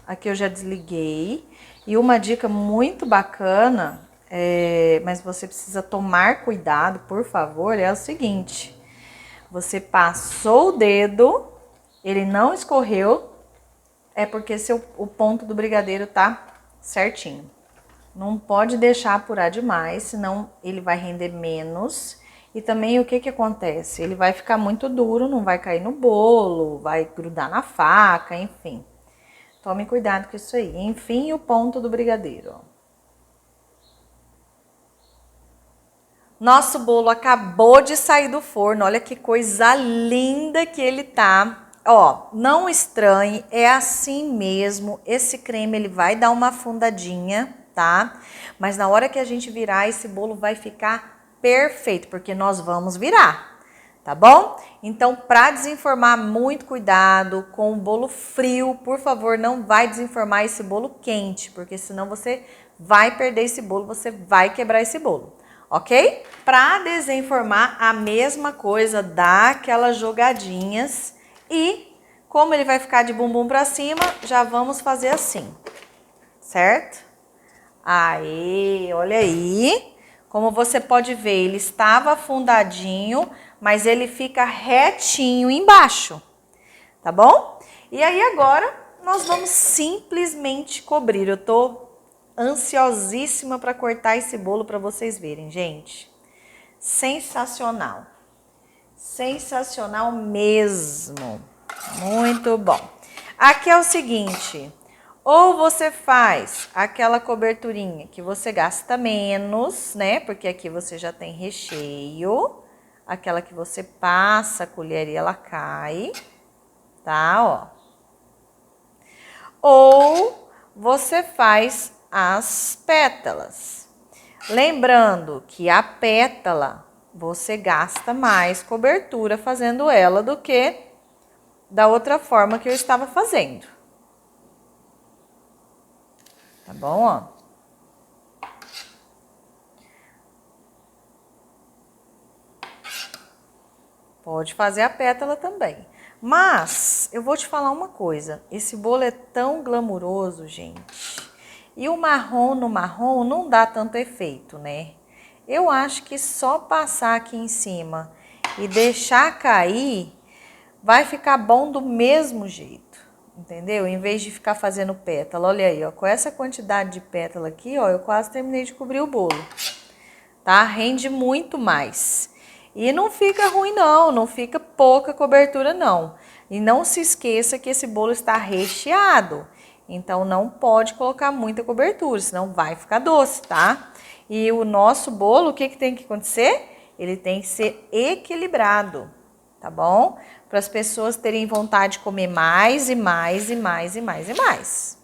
Aqui eu já desliguei. E uma dica muito bacana, mas você precisa tomar cuidado, por favor, é o seguinte. Você passou o dedo, ele não escorreu, é porque o ponto do brigadeiro tá certinho. Não pode deixar apurar demais, senão ele vai render menos. E também o que acontece? Ele vai ficar muito duro, não vai cair no bolo, vai grudar na faca, enfim. Tome cuidado com isso aí. Enfim, o ponto do brigadeiro, ó. Nosso bolo acabou de sair do forno. Olha que coisa linda que ele tá. Ó, não estranhe, é assim mesmo. Esse creme, ele vai dar uma afundadinha, tá? Mas na hora que a gente virar, esse bolo vai ficar perfeito, porque nós vamos virar, tá bom? Então, para desenformar, muito cuidado com o bolo frio. Por favor, não vai desenformar esse bolo quente, porque senão você vai perder esse bolo, você vai quebrar esse bolo, ok? Para desenformar, a mesma coisa, dá aquelas jogadinhas e, como ele vai ficar de bumbum para cima, já vamos fazer assim, certo? Aí, olha aí. Como você pode ver, ele estava afundadinho, mas ele fica retinho embaixo, tá bom? E aí agora nós vamos simplesmente cobrir. Eu tô ansiosíssima para cortar esse bolo para vocês verem, gente. Sensacional. Sensacional mesmo. Muito bom. Aqui é o seguinte, ou você faz aquela coberturinha que você gasta menos, né? Porque aqui você já tem recheio. Aquela que você passa a colher e ela cai, tá? Ó. Ou você faz as pétalas. Lembrando que a pétala você gasta mais cobertura fazendo ela do que da outra forma que eu estava fazendo. Tá bom, ó? Pode fazer a pétala também. Mas eu vou te falar uma coisa. Esse bolo é tão glamuroso, gente. E o marrom no marrom não dá tanto efeito, né? Eu acho que só passar aqui em cima e deixar cair, vai ficar bom do mesmo jeito, entendeu? Em vez de ficar fazendo pétala. Olha aí, ó, com essa quantidade de pétala aqui, ó, eu quase terminei de cobrir o bolo, tá? Rende muito mais. E não fica ruim não, não fica pouca cobertura não. E não se esqueça que esse bolo está recheado, então não pode colocar muita cobertura, senão vai ficar doce, tá? E o nosso bolo, o que tem que acontecer? Ele tem que ser equilibrado, tá bom? Para as pessoas terem vontade de comer mais e mais e mais e mais e mais.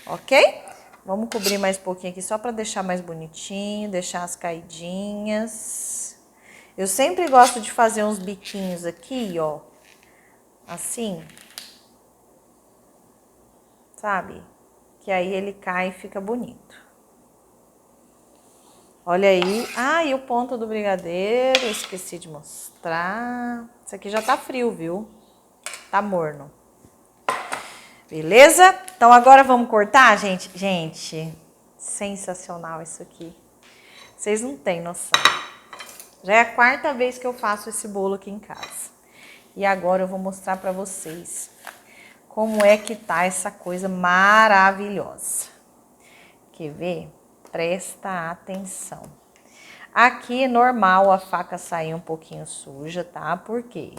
Ok? Vamos cobrir mais um pouquinho aqui só para deixar mais bonitinho, deixar as caidinhas. Eu sempre gosto de fazer uns biquinhos aqui, ó. Assim. Sabe? Que aí ele cai e fica bonito. Olha aí. Ah, e o ponto do brigadeiro, eu esqueci de mostrar. Isso aqui já tá frio, viu? Tá morno. Beleza? Então agora vamos cortar, gente? Gente, sensacional isso aqui. Vocês não têm noção. Já é a quarta vez que eu faço esse bolo aqui em casa. E agora eu vou mostrar pra vocês como é que tá essa coisa maravilhosa. Quer ver? Presta atenção. Aqui é normal a faca sair um pouquinho suja, tá? Por quê?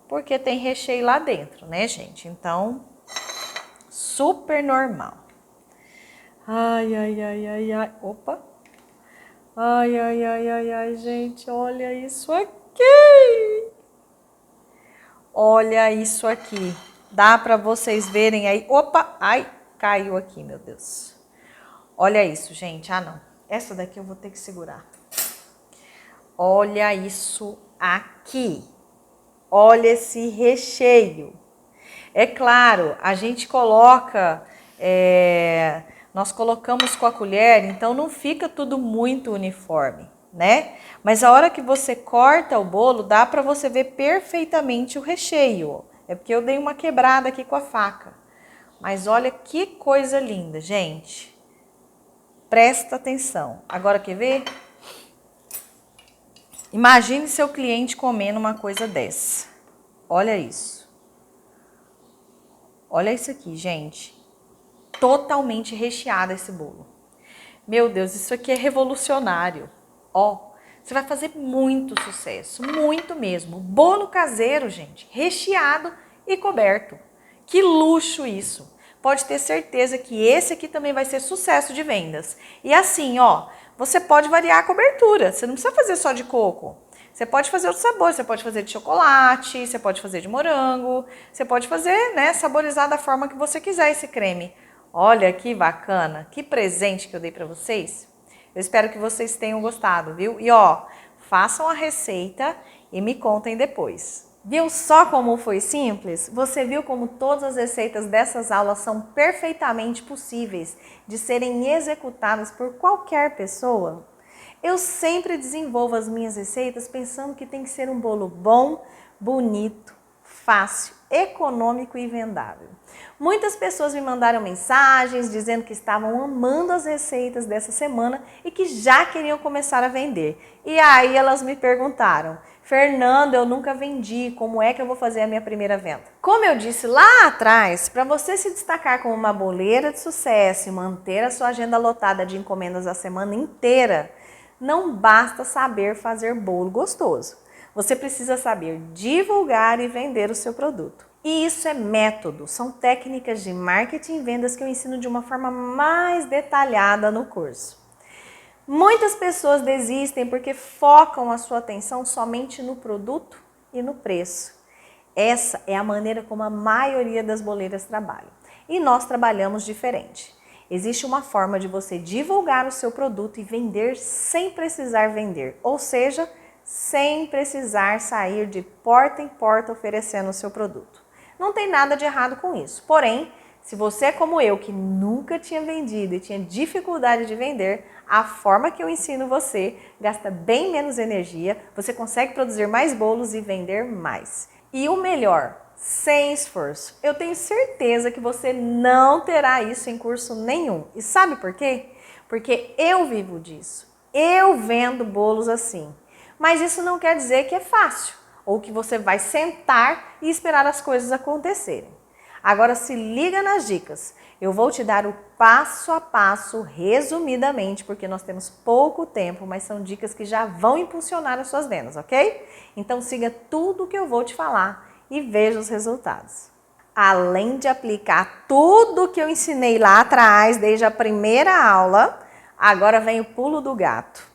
Porque tem recheio lá dentro, né, gente? Então, super normal. Ai, ai, ai, ai, ai. Opa. Ai, ai, ai, ai, ai, gente, olha isso aqui. Olha isso aqui. Dá pra vocês verem aí. Opa, ai, caiu aqui, meu Deus. Olha isso, gente. Ah, não. Essa daqui eu vou ter que segurar. Olha isso aqui. Olha esse recheio. É claro, a gente coloca... nós colocamos com a colher, então não fica tudo muito uniforme, né? Mas a hora que você corta o bolo, dá para você ver perfeitamente o recheio. É porque eu dei uma quebrada aqui com a faca. Mas olha que coisa linda, gente. Presta atenção. Agora quer ver? Imagine seu cliente comendo uma coisa dessa. Olha isso. Olha isso aqui, gente. Totalmente recheado esse bolo. Meu Deus, isso aqui é revolucionário. Ó, você vai fazer muito sucesso, muito mesmo. Bolo caseiro, gente, recheado e coberto. Que luxo isso. Pode ter certeza que esse aqui também vai ser sucesso de vendas. E assim, ó, você pode variar a cobertura. Você não precisa fazer só de coco. Você pode fazer outro sabor, você pode fazer de chocolate, você pode fazer de morango, você pode fazer, né, saborizar da forma que você quiser esse creme. Olha que bacana, que presente que eu dei para vocês. Eu espero que vocês tenham gostado, viu? E ó, façam a receita e me contem depois. Viu só como foi simples? Você viu como todas as receitas dessas aulas são perfeitamente possíveis de serem executadas por qualquer pessoa? Eu sempre desenvolvo as minhas receitas pensando que tem que ser um bolo bom, bonito, fácil, econômico e vendável. Muitas pessoas me mandaram mensagens dizendo que estavam amando as receitas dessa semana e que já queriam começar a vender. E aí elas me perguntaram: Fernanda, eu nunca vendi, como é que eu vou fazer a minha primeira venda? Como eu disse lá atrás, para você se destacar como uma boleira de sucesso e manter a sua agenda lotada de encomendas a semana inteira, não basta saber fazer bolo gostoso. Você precisa saber divulgar e vender o seu produto. E isso é método, são técnicas de marketing e vendas que eu ensino de uma forma mais detalhada no curso. Muitas pessoas desistem porque focam a sua atenção somente no produto e no preço. Essa é a maneira como a maioria das boleiras trabalham. E nós trabalhamos diferente. Existe uma forma de você divulgar o seu produto e vender sem precisar vender, ou seja, sem precisar sair de porta em porta oferecendo o seu produto. Não tem nada de errado com isso. Porém, se você é como eu, que nunca tinha vendido e tinha dificuldade de vender, a forma que eu ensino você gasta bem menos energia, você consegue produzir mais bolos e vender mais. E o melhor, sem esforço. Eu tenho certeza que você não terá isso em curso nenhum. E sabe por quê? Porque eu vivo disso. Eu vendo bolos assim. Mas isso não quer dizer que é fácil, ou que você vai sentar e esperar as coisas acontecerem. Agora se liga nas dicas. Eu vou te dar o passo a passo, resumidamente, porque nós temos pouco tempo, mas são dicas que já vão impulsionar as suas vendas, ok? Então siga tudo o que eu vou te falar e veja os resultados. Além de aplicar tudo o que eu ensinei lá atrás, desde a primeira aula, agora vem o pulo do gato.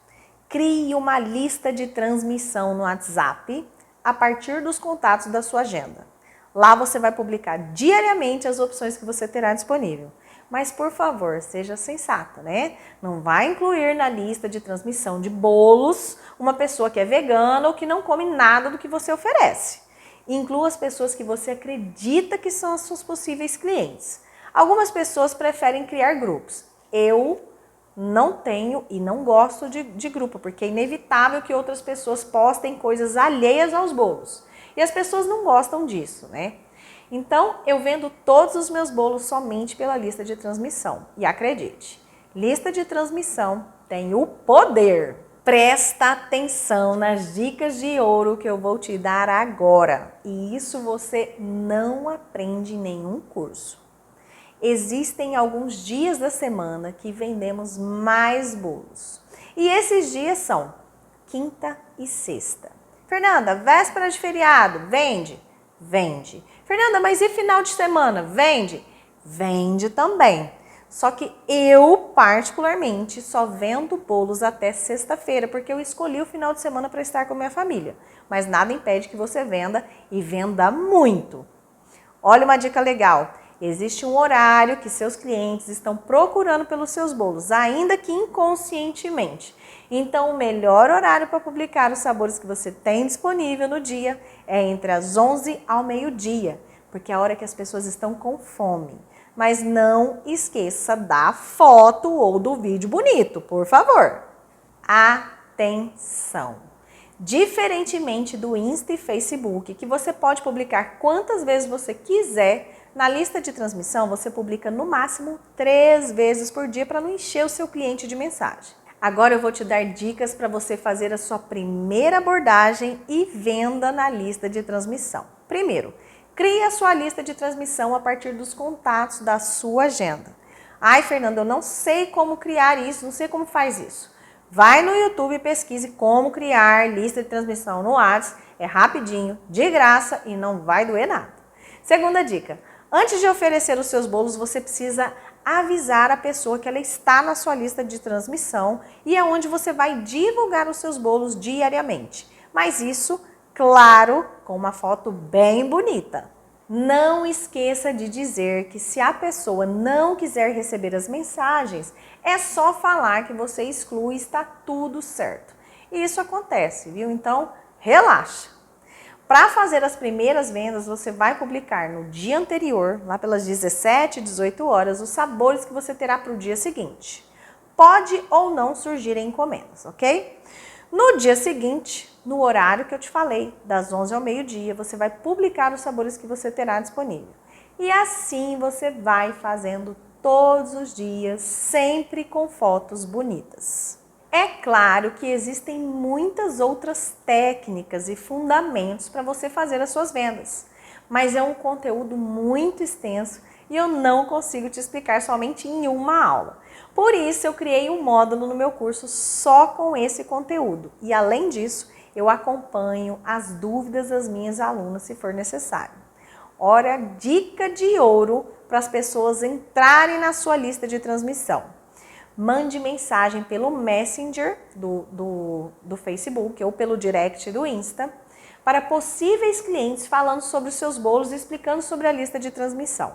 Crie uma lista de transmissão no WhatsApp a partir dos contatos da sua agenda. Lá você vai publicar diariamente as opções que você terá disponível. Mas, por favor, seja sensata, né? Não vai incluir na lista de transmissão de bolos uma pessoa que é vegana ou que não come nada do que você oferece. Inclua as pessoas que você acredita que são as suas possíveis clientes. Algumas pessoas preferem criar grupos. Eu não tenho e não gosto de grupo, porque é inevitável que outras pessoas postem coisas alheias aos bolos. E as pessoas não gostam disso, né? Então, eu vendo todos os meus bolos somente pela lista de transmissão. E acredite, lista de transmissão tem o poder. Presta atenção nas dicas de ouro que eu vou te dar agora. E isso você não aprende em nenhum curso. Existem alguns dias da semana que vendemos mais bolos. E esses dias são quinta e sexta. Fernanda, véspera de feriado, vende? Vende. Fernanda, mas e final de semana? Vende? Vende também. Só que eu, particularmente, só vendo bolos até sexta-feira, porque eu escolhi o final de semana para estar com a minha família. Mas nada impede que você venda e venda muito. Olha uma dica legal. Existe um horário que seus clientes estão procurando pelos seus bolos, ainda que inconscientemente. Então, o melhor horário para publicar os sabores que você tem disponível no dia é entre as 11 ao meio-dia, porque é a hora que as pessoas estão com fome. Mas não esqueça da foto ou do vídeo bonito, por favor. Atenção! Diferentemente do Insta e Facebook, que você pode publicar quantas vezes você quiser, na lista de transmissão você publica no máximo 3 vezes por dia para não encher o seu cliente de mensagem. Agora eu vou te dar dicas para você fazer a sua primeira abordagem e venda na lista de transmissão. Primeiro, crie a sua lista de transmissão a partir dos contatos da sua agenda. Ai, Fernanda, eu não sei como criar isso, não sei como faz isso. Vai no YouTube e pesquise como criar lista de transmissão no WhatsApp. É rapidinho, de graça e não vai doer nada. Segunda dica. Antes de oferecer os seus bolos, você precisa avisar a pessoa que ela está na sua lista de transmissão e é onde você vai divulgar os seus bolos diariamente. Mas isso, claro, com uma foto bem bonita. Não esqueça de dizer que se a pessoa não quiser receber as mensagens, é só falar que você exclui e está tudo certo. E isso acontece, viu? Então, relaxa. Para fazer as primeiras vendas, você vai publicar no dia anterior, lá pelas 17, 18 horas, os sabores que você terá para o dia seguinte. Pode ou não surgir encomendas, ok? No dia seguinte, no horário que eu te falei, das 11 ao meio-dia, você vai publicar os sabores que você terá disponível. E assim você vai fazendo todos os dias, sempre com fotos bonitas. É claro que existem muitas outras técnicas e fundamentos para você fazer as suas vendas, mas é um conteúdo muito extenso e eu não consigo te explicar somente em uma aula. Por isso eu criei um módulo no meu curso só com esse conteúdo e além disso eu acompanho as dúvidas das minhas alunas se for necessário. Ora, dica de ouro para as pessoas entrarem na sua lista de transmissão. Mande mensagem pelo Messenger do Facebook ou pelo direct do Insta para possíveis clientes falando sobre os seus bolos e explicando sobre a lista de transmissão.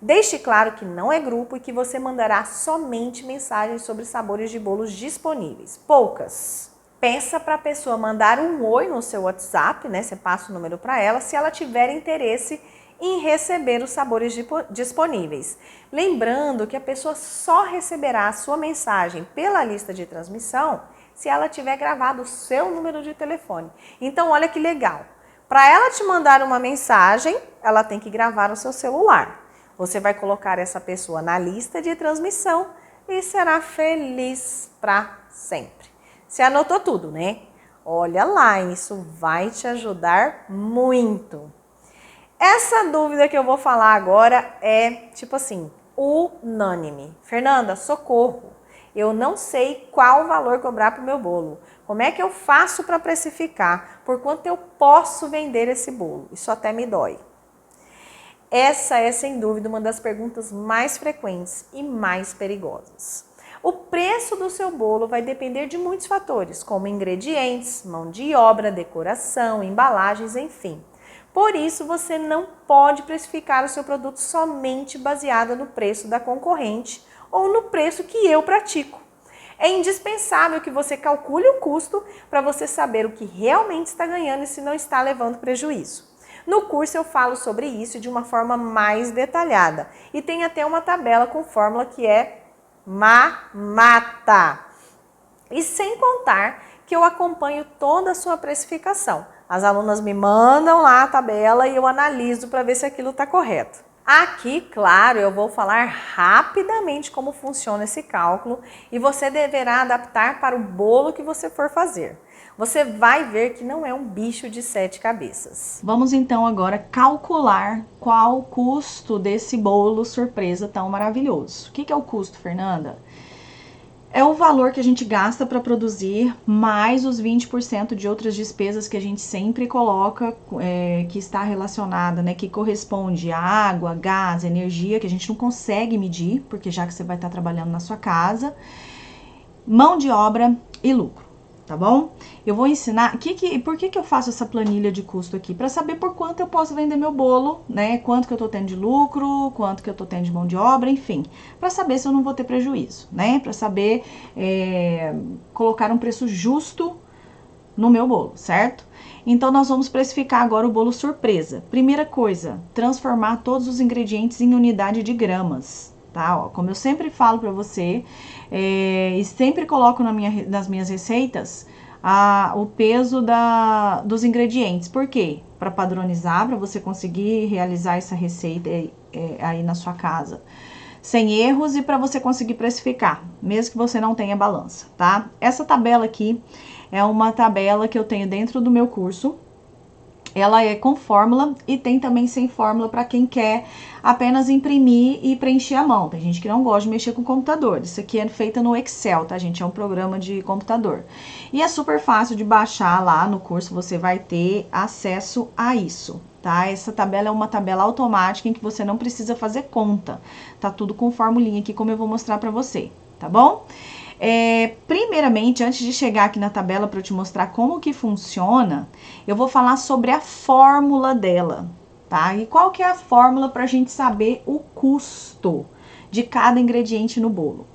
Deixe claro que não é grupo e que você mandará somente mensagens sobre sabores de bolos disponíveis. Poucas. Peça para a pessoa mandar um oi no seu WhatsApp, né? Você passa o número para ela, se ela tiver interesse em receber os sabores disponíveis. Lembrando que a pessoa só receberá a sua mensagem pela lista de transmissão se ela tiver gravado o seu número de telefone. Então, olha que legal. Para ela te mandar uma mensagem, ela tem que gravar o seu celular. Você vai colocar essa pessoa na lista de transmissão e será feliz para sempre. Você anotou tudo, né? Olha lá, isso vai te ajudar muito. Essa dúvida que eu vou falar agora é, tipo assim, unânime. Fernanda, socorro. Eu não sei qual valor cobrar para o meu bolo. Como é que eu faço para precificar? Por quanto eu posso vender esse bolo? Isso até me dói. Essa é, sem dúvida, uma das perguntas mais frequentes e mais perigosas. O preço do seu bolo vai depender de muitos fatores, como ingredientes, mão de obra, decoração, embalagens, enfim. Por isso, você não pode precificar o seu produto somente baseado no preço da concorrente ou no preço que eu pratico. É indispensável que você calcule o custo para você saber o que realmente está ganhando e se não está levando prejuízo. No curso eu falo sobre isso de uma forma mais detalhada e tem até uma tabela com fórmula que é mamata. E sem contar que eu acompanho toda a sua precificação. As alunas me mandam lá a tabela e eu analiso para ver se aquilo está correto. Aqui, claro, eu vou falar rapidamente como funciona esse cálculo e você deverá adaptar para o bolo que você for fazer. Você vai ver que não é um bicho de 7 cabeças. Vamos então agora calcular qual o custo desse bolo surpresa tão maravilhoso. O que é o custo, Fernanda? É o valor que a gente gasta para produzir, mais os 20% de outras despesas que a gente sempre coloca, que está relacionada, né, que corresponde a água, gás, energia, que a gente não consegue medir, porque já que você vai estar trabalhando na sua casa, mão de obra e lucro. Tá bom? Eu vou ensinar, por que eu faço essa planilha de custo aqui? Para saber por quanto eu posso vender meu bolo, né? Quanto que eu tô tendo de lucro, quanto que eu tô tendo de mão de obra, enfim. Para saber se eu não vou ter prejuízo, né? Para saber colocar um preço justo no meu bolo, certo? Então, nós vamos precificar agora o bolo surpresa. Primeira coisa, transformar todos os ingredientes em unidade de gramas. Tá? Ó, como eu sempre falo para você, e sempre coloco nas minhas receitas o peso dos ingredientes. Por quê? Para padronizar, para você conseguir realizar essa receita aí na sua casa sem erros e para você conseguir precificar, mesmo que você não tenha balança, tá? Essa tabela aqui é uma tabela que eu tenho dentro do meu curso. Ela é com fórmula e tem também sem fórmula para quem quer apenas imprimir e preencher a mão. Tem gente que não gosta de mexer com computador. Isso aqui é feita no Excel, tá, gente? É um programa de computador. E é super fácil de baixar lá no curso, você vai ter acesso a isso, tá? Essa tabela é uma tabela automática em que você não precisa fazer conta. Tá tudo com formulinha aqui, como eu vou mostrar para você, tá bom? Primeiramente, antes de chegar aqui na tabela para eu te mostrar como que funciona, eu vou falar sobre a fórmula dela, tá? E qual que é a fórmula para a gente saber o custo de cada ingrediente no bolo?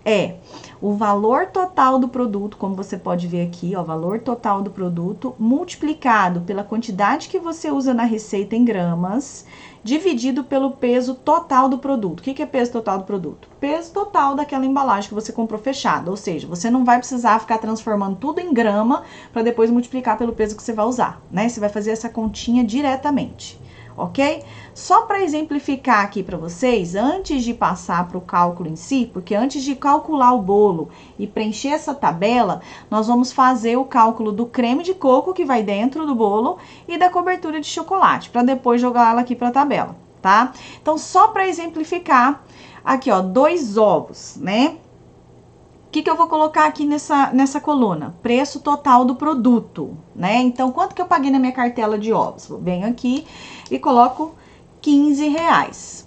É o valor total do produto, como você pode ver aqui, ó, valor total do produto multiplicado pela quantidade que você usa na receita em gramas dividido pelo peso total do produto. O que é peso total do produto? Peso total daquela embalagem que você comprou fechada, ou seja, você não vai precisar ficar transformando tudo em grama para depois multiplicar pelo peso que você vai usar, né? Você vai fazer essa continha diretamente, ok? Só para exemplificar aqui para vocês, antes de passar para o cálculo em si, porque antes de calcular o bolo e preencher essa tabela, nós vamos fazer o cálculo do creme de coco que vai dentro do bolo e da cobertura de chocolate, para depois jogar ela aqui para a tabela, tá? Então, só para exemplificar, aqui ó, 2 ovos, né? O que eu vou colocar aqui nessa coluna? Preço total do produto, né? Então, quanto que eu paguei na minha cartela de ovos? Venho aqui e coloco R$15.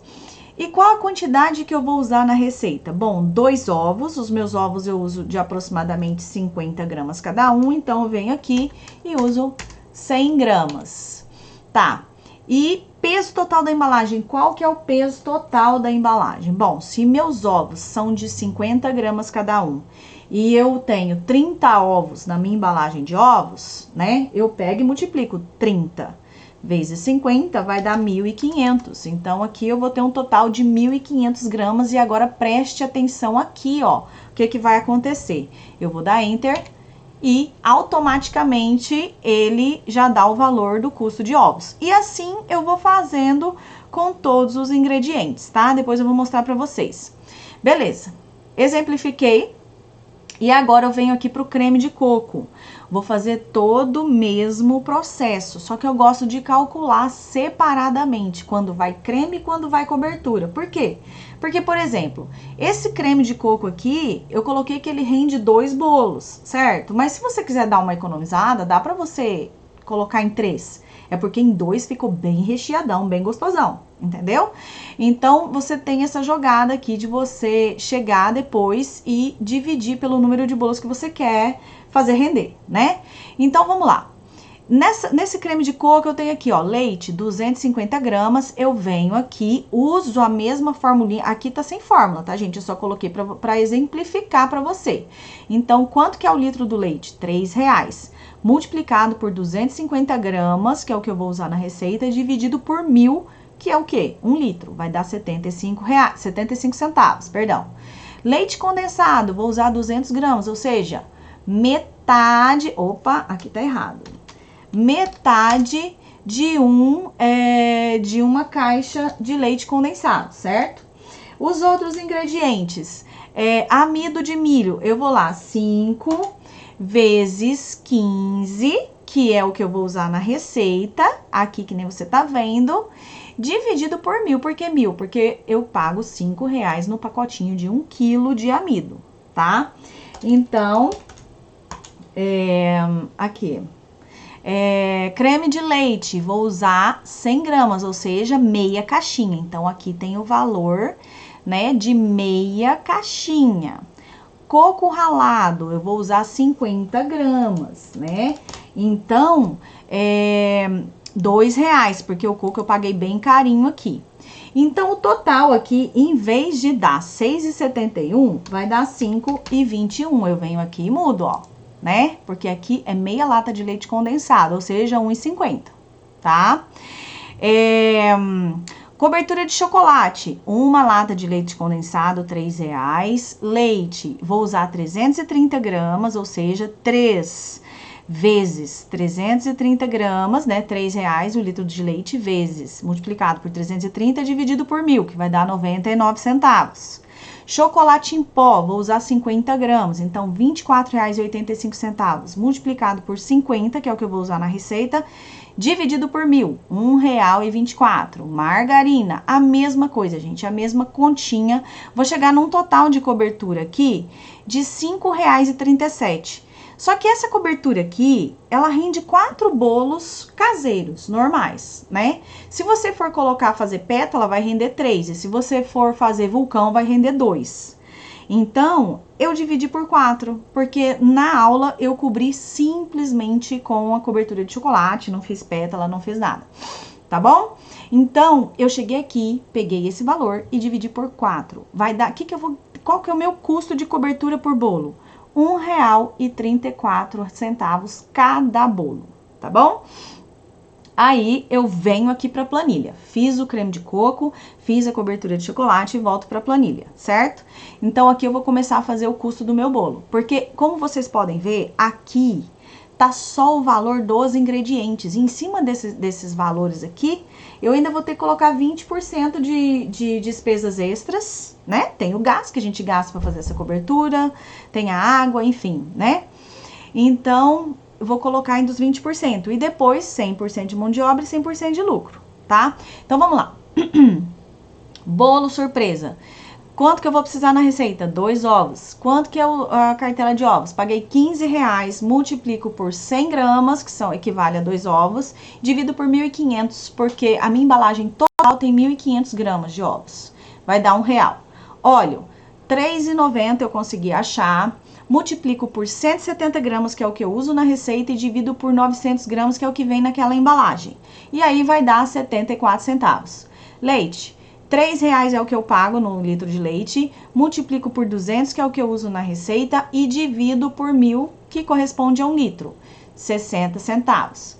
E qual a quantidade que eu vou usar na receita? Bom, 2 ovos, os meus ovos eu uso de aproximadamente 50 gramas cada um, então eu venho aqui e uso 100 gramas, tá? E peso total da embalagem, qual que é o peso total da embalagem? Bom, se meus ovos são de 50 gramas cada um e eu tenho 30 ovos na minha embalagem de ovos, né? Eu pego e multiplico 30 vezes 50 vai dar 1.500. Então, aqui eu vou ter um total de 1.500 gramas. E agora, preste atenção aqui, ó. O que vai acontecer? Eu vou dar Enter e automaticamente ele já dá o valor do custo de ovos. E assim eu vou fazendo com todos os ingredientes, tá? Depois eu vou mostrar pra vocês. Beleza. Exemplifiquei. E agora eu venho aqui pro creme de coco. Vou fazer todo o mesmo processo, só que eu gosto de calcular separadamente quando vai creme e quando vai cobertura. Por quê? Porque, por exemplo, esse creme de coco aqui, eu coloquei que ele rende 2 bolos, certo? Mas se você quiser dar uma economizada, dá pra você colocar em 3. É porque em 2 ficou bem recheadão, bem gostosão, entendeu? Então, você tem essa jogada aqui de você chegar depois e dividir pelo número de bolos que você quer fazer render, né? Então, vamos lá. Nesse creme de coco, eu tenho aqui, ó, leite, 250 gramas. Eu venho aqui, uso a mesma formulinha. Aqui tá sem fórmula, tá, gente? Eu só coloquei pra exemplificar pra você. Então, quanto que é o litro do leite? R$3. Multiplicado por 250 gramas, que é o que eu vou usar na receita, dividido por 1.000, que é o quê? 1 litro. Vai dar 75 centavos, perdão. Leite condensado, vou usar 200 gramas, ou seja, metade... Opa, aqui tá errado. Metade de uma caixa de leite condensado, certo? Os outros ingredientes, amido de milho, eu vou lá, 5 vezes 15, que é o que eu vou usar na receita, aqui que nem você tá vendo, dividido por 1.000. Por que 1.000? Porque eu pago R$5 no pacotinho de 1 quilo de amido, tá? Então, aqui... creme de leite, vou usar 100 gramas, ou seja, meia caixinha. Então, aqui tem o valor, né, de meia caixinha. Coco ralado, eu vou usar 50 gramas, né? Então, R$2, porque o coco eu paguei bem carinho aqui. Então, o total aqui, em vez de dar 6,71, vai dar 5,21. Eu venho aqui e mudo, ó, né? Porque aqui é meia lata de leite condensado, ou seja, 1,50, tá? Cobertura de chocolate, uma lata de leite condensado, R$3. Leite, vou usar 330 gramas, ou seja, 3 vezes 330 gramas, né? R$3 o litro de leite, vezes, multiplicado por 330, dividido por 1.000, que vai dar 99 centavos. Chocolate em pó, vou usar 50 gramas, então R$24,85, multiplicado por 50, que é o que eu vou usar na receita, dividido por 1.000, R$1,24. Margarina, a mesma coisa, gente, a mesma continha. Vou chegar num total de cobertura aqui de R$5,37. Só que essa cobertura aqui, ela rende 4 bolos caseiros, normais, né? Se você for fazer pétala, vai render 3. E se você for fazer vulcão, vai render 2. Então, eu dividi por 4, porque na aula eu cobri simplesmente com a cobertura de chocolate, não fiz pétala, não fiz nada, tá bom? Então, eu cheguei aqui, peguei esse valor e dividi por 4. Vai dar, qual que é o meu custo de cobertura por bolo? R$1,34 cada bolo, tá bom? Aí eu venho aqui para a planilha. Fiz o creme de coco, fiz a cobertura de chocolate e volto para a planilha, certo? Então aqui eu vou começar a fazer o custo do meu bolo. Porque, como vocês podem ver, aqui tá só o valor dos ingredientes. E em cima desses valores aqui, eu ainda vou ter que colocar 20% de despesas extras, né? Tem o gás que a gente gasta para fazer essa cobertura, tem a água, enfim, né? Então, eu vou colocar ainda os 20%. E depois, 100% de mão de obra e 100% de lucro, tá? Então, vamos lá. Bolo surpresa. Quanto que eu vou precisar na receita? 2 ovos. Quanto que é a cartela de ovos? Paguei R$15, multiplico por 100 gramas, que equivale a 2 ovos, divido por 1.500, porque a minha embalagem total tem 1.500 gramas de ovos. Vai dar R$1. Óleo, R$3,90 eu consegui achar. Multiplico por 170 gramas, que é o que eu uso na receita, e divido por 900 gramas, que é o que vem naquela embalagem. E aí vai dar 74 centavos. Leite, R$3 é o que eu pago no litro de leite, multiplico por 200, que é o que eu uso na receita, e divido por 1.000, que corresponde a 1 litro, 60 centavos.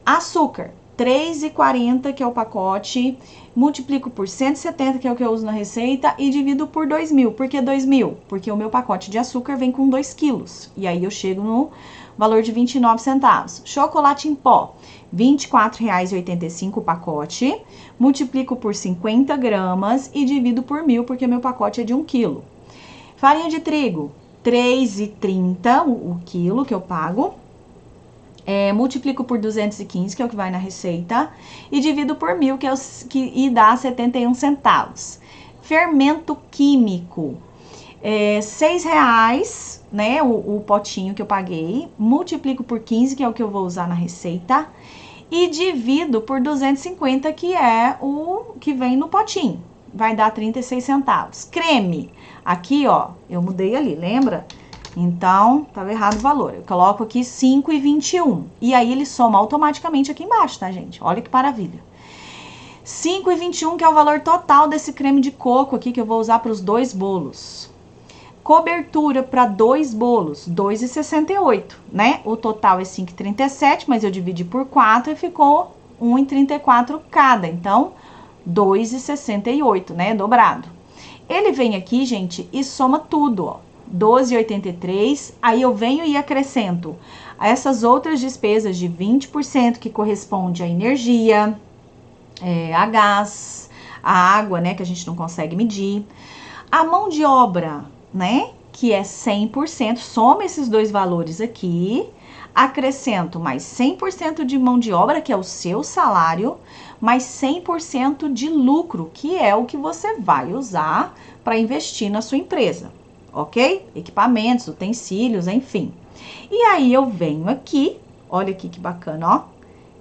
Açúcar, R$3,40, que é o pacote, multiplico por 170, que é o que eu uso na receita, e divido por 2.000. Por que 2.000? Porque o meu pacote de açúcar vem com 2 quilos. E aí eu chego no valor de 29 centavos. Chocolate em pó, R$24,85 o pacote. Multiplico por 50 gramas e divido por 1.000, porque meu pacote é de 1 quilo. Farinha de trigo, R$3,30 o quilo que eu pago. Multiplico por 215, que é o que vai na receita, e divido por 1.000, e dá 71 centavos. Fermento químico, R$6, né, o potinho que eu paguei, multiplico por 15, que é o que eu vou usar na receita, e divido por 250, que é o que vem no potinho, vai dar 36 centavos. Creme, aqui ó, eu mudei ali, lembra? Então, estava errado o valor. Eu coloco aqui 5,21. E aí, ele soma automaticamente aqui embaixo, tá, gente? Olha que maravilha. 5,21, que é o valor total desse creme de coco aqui, que eu vou usar para os 2 bolos. Cobertura para 2 bolos, R$2,68, né? O total é 5,37, mas eu dividi por 4 e ficou R$1,34 cada. Então, R$2,68, né? Dobrado. Ele vem aqui, gente, e soma tudo, ó. 12,83, aí eu venho e acrescento essas outras despesas de 20%, que corresponde à energia, a gás, a água, né, que a gente não consegue medir. A mão de obra, né, que é 100%, soma esses dois valores aqui, acrescento mais 100% de mão de obra, que é o seu salário, mais 100% de lucro, que é o que você vai usar para investir na sua empresa. Ok? Equipamentos, utensílios, enfim. E aí eu venho aqui, olha aqui que bacana, ó,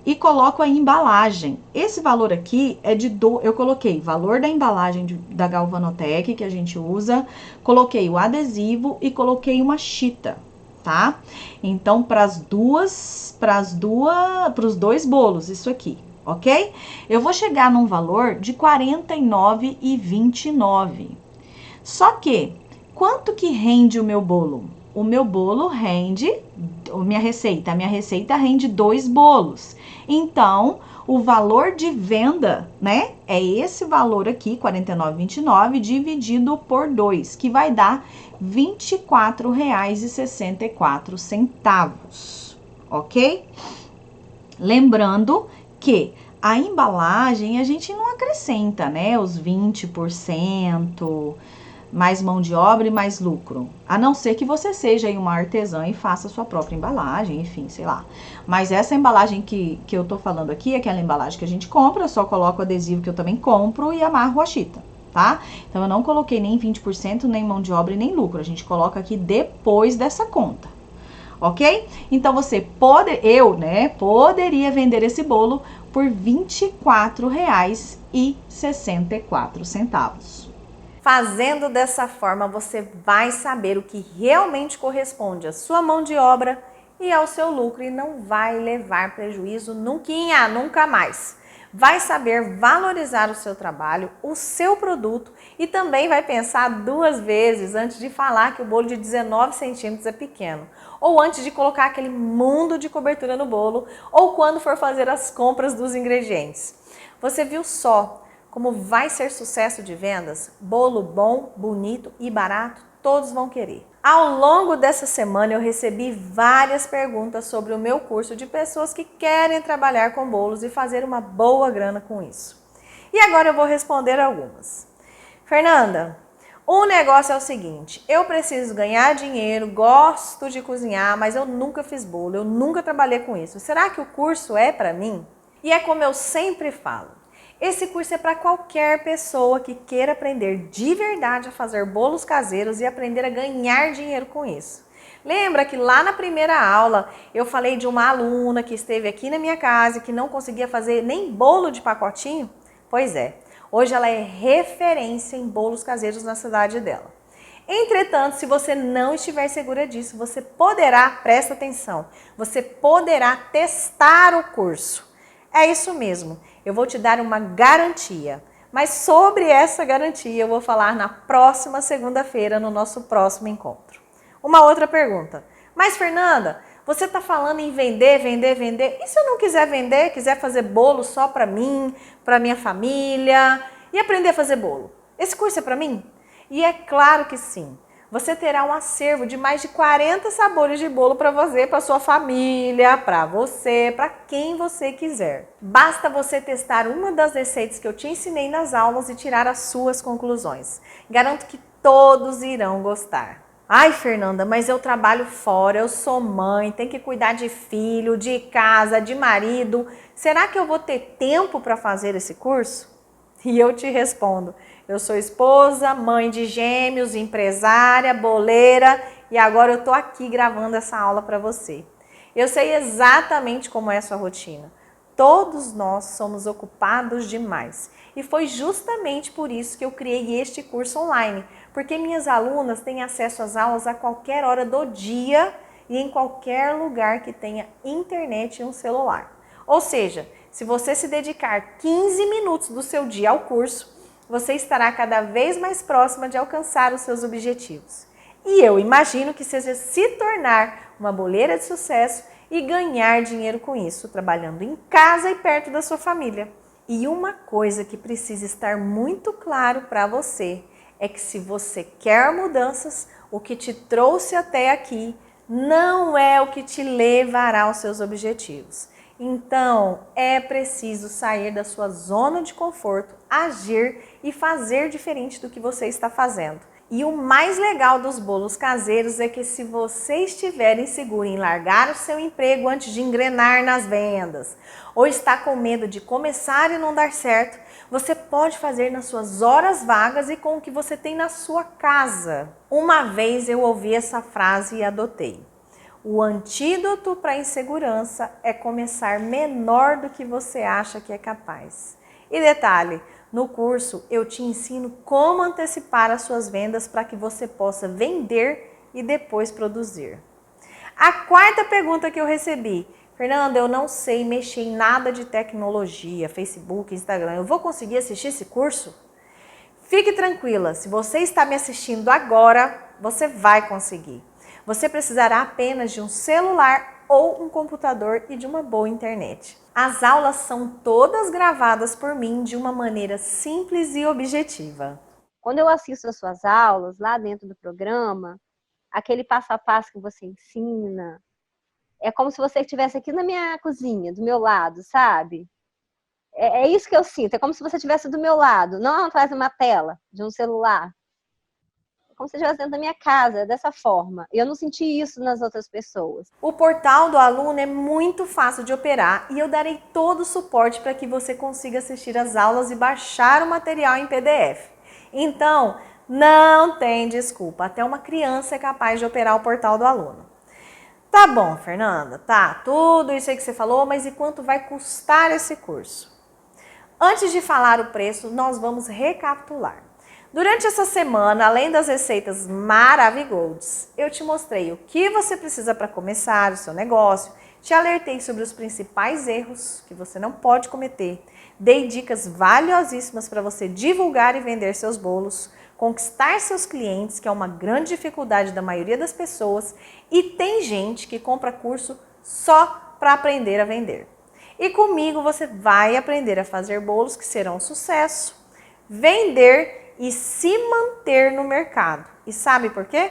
e coloco a embalagem. Esse valor aqui é eu coloquei valor da embalagem da Galvanotec que a gente usa, coloquei o adesivo e coloquei uma chita, tá? Então, para os 2 bolos, isso aqui, ok? Eu vou chegar num valor de R$ 49,29. Só que quanto que rende o meu bolo? O meu bolo rende, a minha receita rende 2 bolos. Então, o valor de venda, né, é esse valor aqui, R$ 49,29, dividido por 2, que vai dar R$ 24,64, ok? Lembrando que a embalagem a gente não acrescenta, né, os 20%, mais mão de obra e mais lucro. A não ser que você seja aí uma artesã e faça a sua própria embalagem, enfim, sei lá. Mas essa embalagem que eu tô falando aqui, é aquela embalagem que a gente compra, eu só coloco o adesivo que eu também compro e amarro a chita, tá? Então, eu não coloquei nem 20%, nem mão de obra e nem lucro. A gente coloca aqui depois dessa conta, ok? Então, eu, né, poderia vender esse bolo por R$ 24,64. Fazendo dessa forma, você vai saber o que realmente corresponde à sua mão de obra e ao seu lucro e não vai levar prejuízo nunca mais. vai saber valorizar o seu trabalho, o seu produto e também vai pensar 2 vezes antes de falar que o bolo de 19 centímetros é pequeno, ou antes de colocar aquele mundo de cobertura no bolo, ou quando for fazer as compras dos ingredientes. Você viu só como vai ser sucesso de vendas? Bolo bom, bonito e barato, todos vão querer. Ao longo dessa semana eu recebi várias perguntas sobre o meu curso de pessoas que querem trabalhar com bolos e fazer uma boa grana com isso. E agora eu vou responder algumas. Fernanda, o negócio é o seguinte, eu preciso ganhar dinheiro, gosto de cozinhar, mas eu nunca fiz bolo, eu nunca trabalhei com isso. Será que o curso é para mim? E é como eu sempre falo. Esse curso é para qualquer pessoa que queira aprender de verdade a fazer bolos caseiros e aprender a ganhar dinheiro com isso. Lembra que lá na primeira aula eu falei de uma aluna que esteve aqui na minha casa e que não conseguia fazer nem bolo de pacotinho? Pois é, hoje ela é referência em bolos caseiros na cidade dela. Entretanto, se você não estiver segura disso, você poderá, presta atenção, você poderá testar o curso. É isso mesmo. Eu vou te dar uma garantia, mas sobre essa garantia eu vou falar na próxima segunda-feira, no nosso próximo encontro. Uma outra pergunta. Mas Fernanda, você está falando em vender? E se eu não quiser vender, quiser fazer bolo só para mim, para minha família e aprender a fazer bolo? Esse curso é para mim? E é claro que sim. Você terá um acervo de mais de 40 sabores de bolo para você, para sua família, para você, para quem você quiser. Basta você testar uma das receitas que eu te ensinei nas aulas e tirar as suas conclusões. Garanto que todos irão gostar. Ai, Fernanda, mas eu trabalho fora, eu sou mãe, tenho que cuidar de filho, de casa, de marido. Será que eu vou ter tempo para fazer esse curso? E eu te respondo, eu sou esposa, mãe de gêmeos, empresária, boleira e agora eu tô aqui gravando essa aula para você. Eu sei exatamente como é a sua rotina. Todos nós somos ocupados demais e foi justamente por isso que eu criei este curso online, porque minhas alunas têm acesso às aulas a qualquer hora do dia e em qualquer lugar que tenha internet e um celular. Ou seja, se você se dedicar 15 minutos do seu dia ao curso, você estará cada vez mais próxima de alcançar os seus objetivos. E eu imagino que seja se tornar uma boleira de sucesso e ganhar dinheiro com isso, trabalhando em casa e perto da sua família. E uma coisa que precisa estar muito claro para você é que se você quer mudanças, o que te trouxe até aqui não é o que te levará aos seus objetivos. Então, é preciso sair da sua zona de conforto, agir e fazer diferente do que você está fazendo. E o mais legal dos bolos caseiros é que se você estiver inseguro em largar o seu emprego antes de engrenar nas vendas, ou está com medo de começar e não dar certo, você pode fazer nas suas horas vagas e com o que você tem na sua casa. Uma vez eu ouvi essa frase e adotei. O antídoto para a insegurança é começar menor do que você acha que é capaz. E detalhe, no curso eu te ensino como antecipar as suas vendas para que você possa vender e depois produzir. A quarta pergunta que eu recebi, Fernanda, eu não sei mexer em nada de tecnologia, Facebook, Instagram, eu vou conseguir assistir esse curso? Fique tranquila, se você está me assistindo agora, você vai conseguir. Você precisará apenas de um celular ou um computador e de uma boa internet. As aulas são todas gravadas por mim de uma maneira simples e objetiva. Quando eu assisto as suas aulas lá dentro do programa, aquele passo a passo que você ensina, é como se você estivesse aqui na minha cozinha, do meu lado, sabe? É isso que eu sinto, é como se você estivesse do meu lado, não atrás de uma tela, de um celular. Como se estivesse dentro da minha casa, dessa forma. Eu não senti isso nas outras pessoas. O portal do aluno é muito fácil de operar e eu darei todo o suporte para que você consiga assistir às aulas e baixar o material em PDF. Então, não tem desculpa, até uma criança é capaz de operar o portal do aluno. Tá bom, Fernanda, tá, tudo isso aí que você falou, mas e quanto vai custar esse curso? Antes de falar o preço, nós vamos recapitular. Durante essa semana, além das receitas Maravigolds, eu te mostrei o que você precisa para começar o seu negócio, Te alertei sobre os principais erros que você não pode cometer. Dei dicas valiosíssimas para você divulgar e vender seus bolos, conquistar seus clientes, que é uma grande dificuldade da maioria das pessoas, e tem gente que compra curso só para aprender a vender. E comigo você vai aprender a fazer bolos que serão um sucesso, vender e se manter no mercado. E sabe por quê?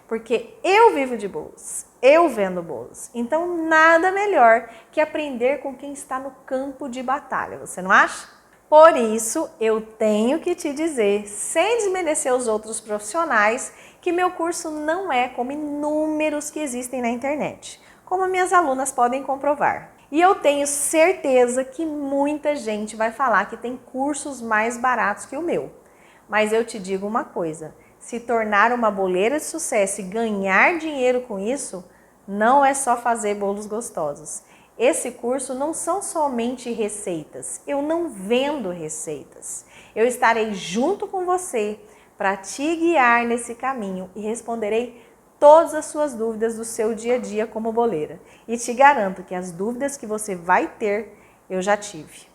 Porque eu vivo de bolos, eu vendo bolos. Então nada melhor que aprender com quem está no campo de batalha, você não acha? Por isso eu tenho que te dizer, sem desmerecer os outros profissionais, que meu curso não é como inúmeros que existem na internet, como minhas alunas podem comprovar. E eu tenho certeza que muita gente vai falar que tem cursos mais baratos que o meu. Mas eu te digo uma coisa, se tornar uma boleira de sucesso e ganhar dinheiro com isso, não é só fazer bolos gostosos. Esse curso não são somente receitas, eu não vendo receitas. Eu estarei junto com você para te guiar nesse caminho e responderei todas as suas dúvidas do seu dia a dia como boleira. E te garanto que as dúvidas que você vai ter, eu já tive.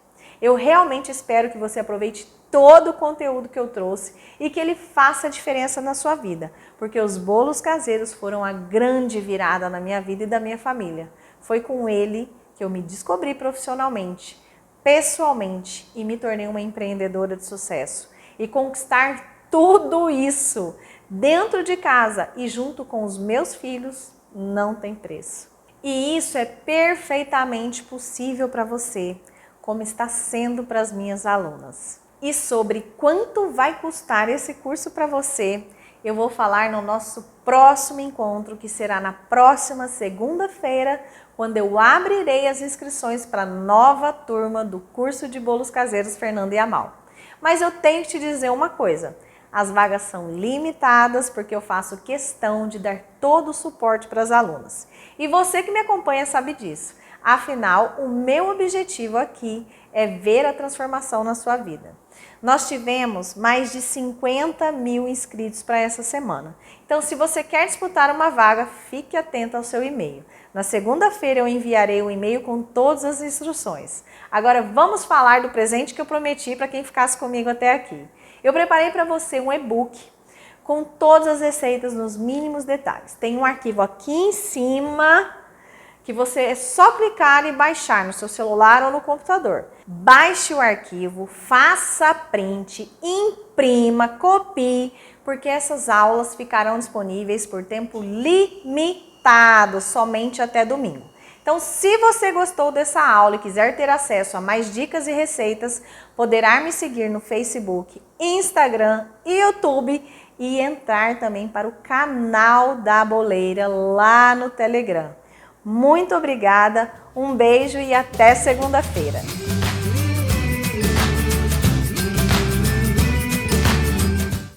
Eu realmente espero que você aproveite todo o conteúdo que eu trouxe e que ele faça diferença na sua vida, porque os bolos caseiros foram a grande virada na minha vida e da minha família. Foi com ele que eu me descobri profissionalmente, pessoalmente e me tornei uma empreendedora de sucesso. E conquistar tudo isso dentro de casa e junto com os meus filhos não tem preço. E isso é perfeitamente possível para você, como está sendo para as minhas alunas. E sobre quanto vai custar esse curso para você, eu vou falar no nosso próximo encontro, que será na próxima segunda-feira, quando eu abrirei as inscrições para a nova turma do curso de bolos caseiros Fernanda e Amal. Mas eu tenho que te dizer uma coisa, as vagas são limitadas porque eu faço questão de dar todo o suporte para as alunas. E você que me acompanha sabe disso. Afinal, o meu objetivo aqui é ver a transformação na sua vida. Nós tivemos mais de 50 mil inscritos para essa semana. Então, se você quer disputar uma vaga, fique atento ao seu e-mail. Na segunda-feira eu enviarei um e-mail com todas as instruções. Agora vamos falar do presente que eu prometi para quem ficasse comigo até aqui. Eu preparei para você um e-book com todas as receitas nos mínimos detalhes. Tem um arquivo aqui em cima que você é só clicar e baixar no seu celular ou no computador. Baixe o arquivo, faça print, imprima, copie, porque essas aulas ficarão disponíveis por tempo limitado, somente até domingo. Então, se você gostou dessa aula e quiser ter acesso a mais dicas e receitas, poderá me seguir no Facebook, Instagram e YouTube e entrar também para o canal da Boleira lá no Telegram. Muito obrigada, um beijo e até segunda-feira.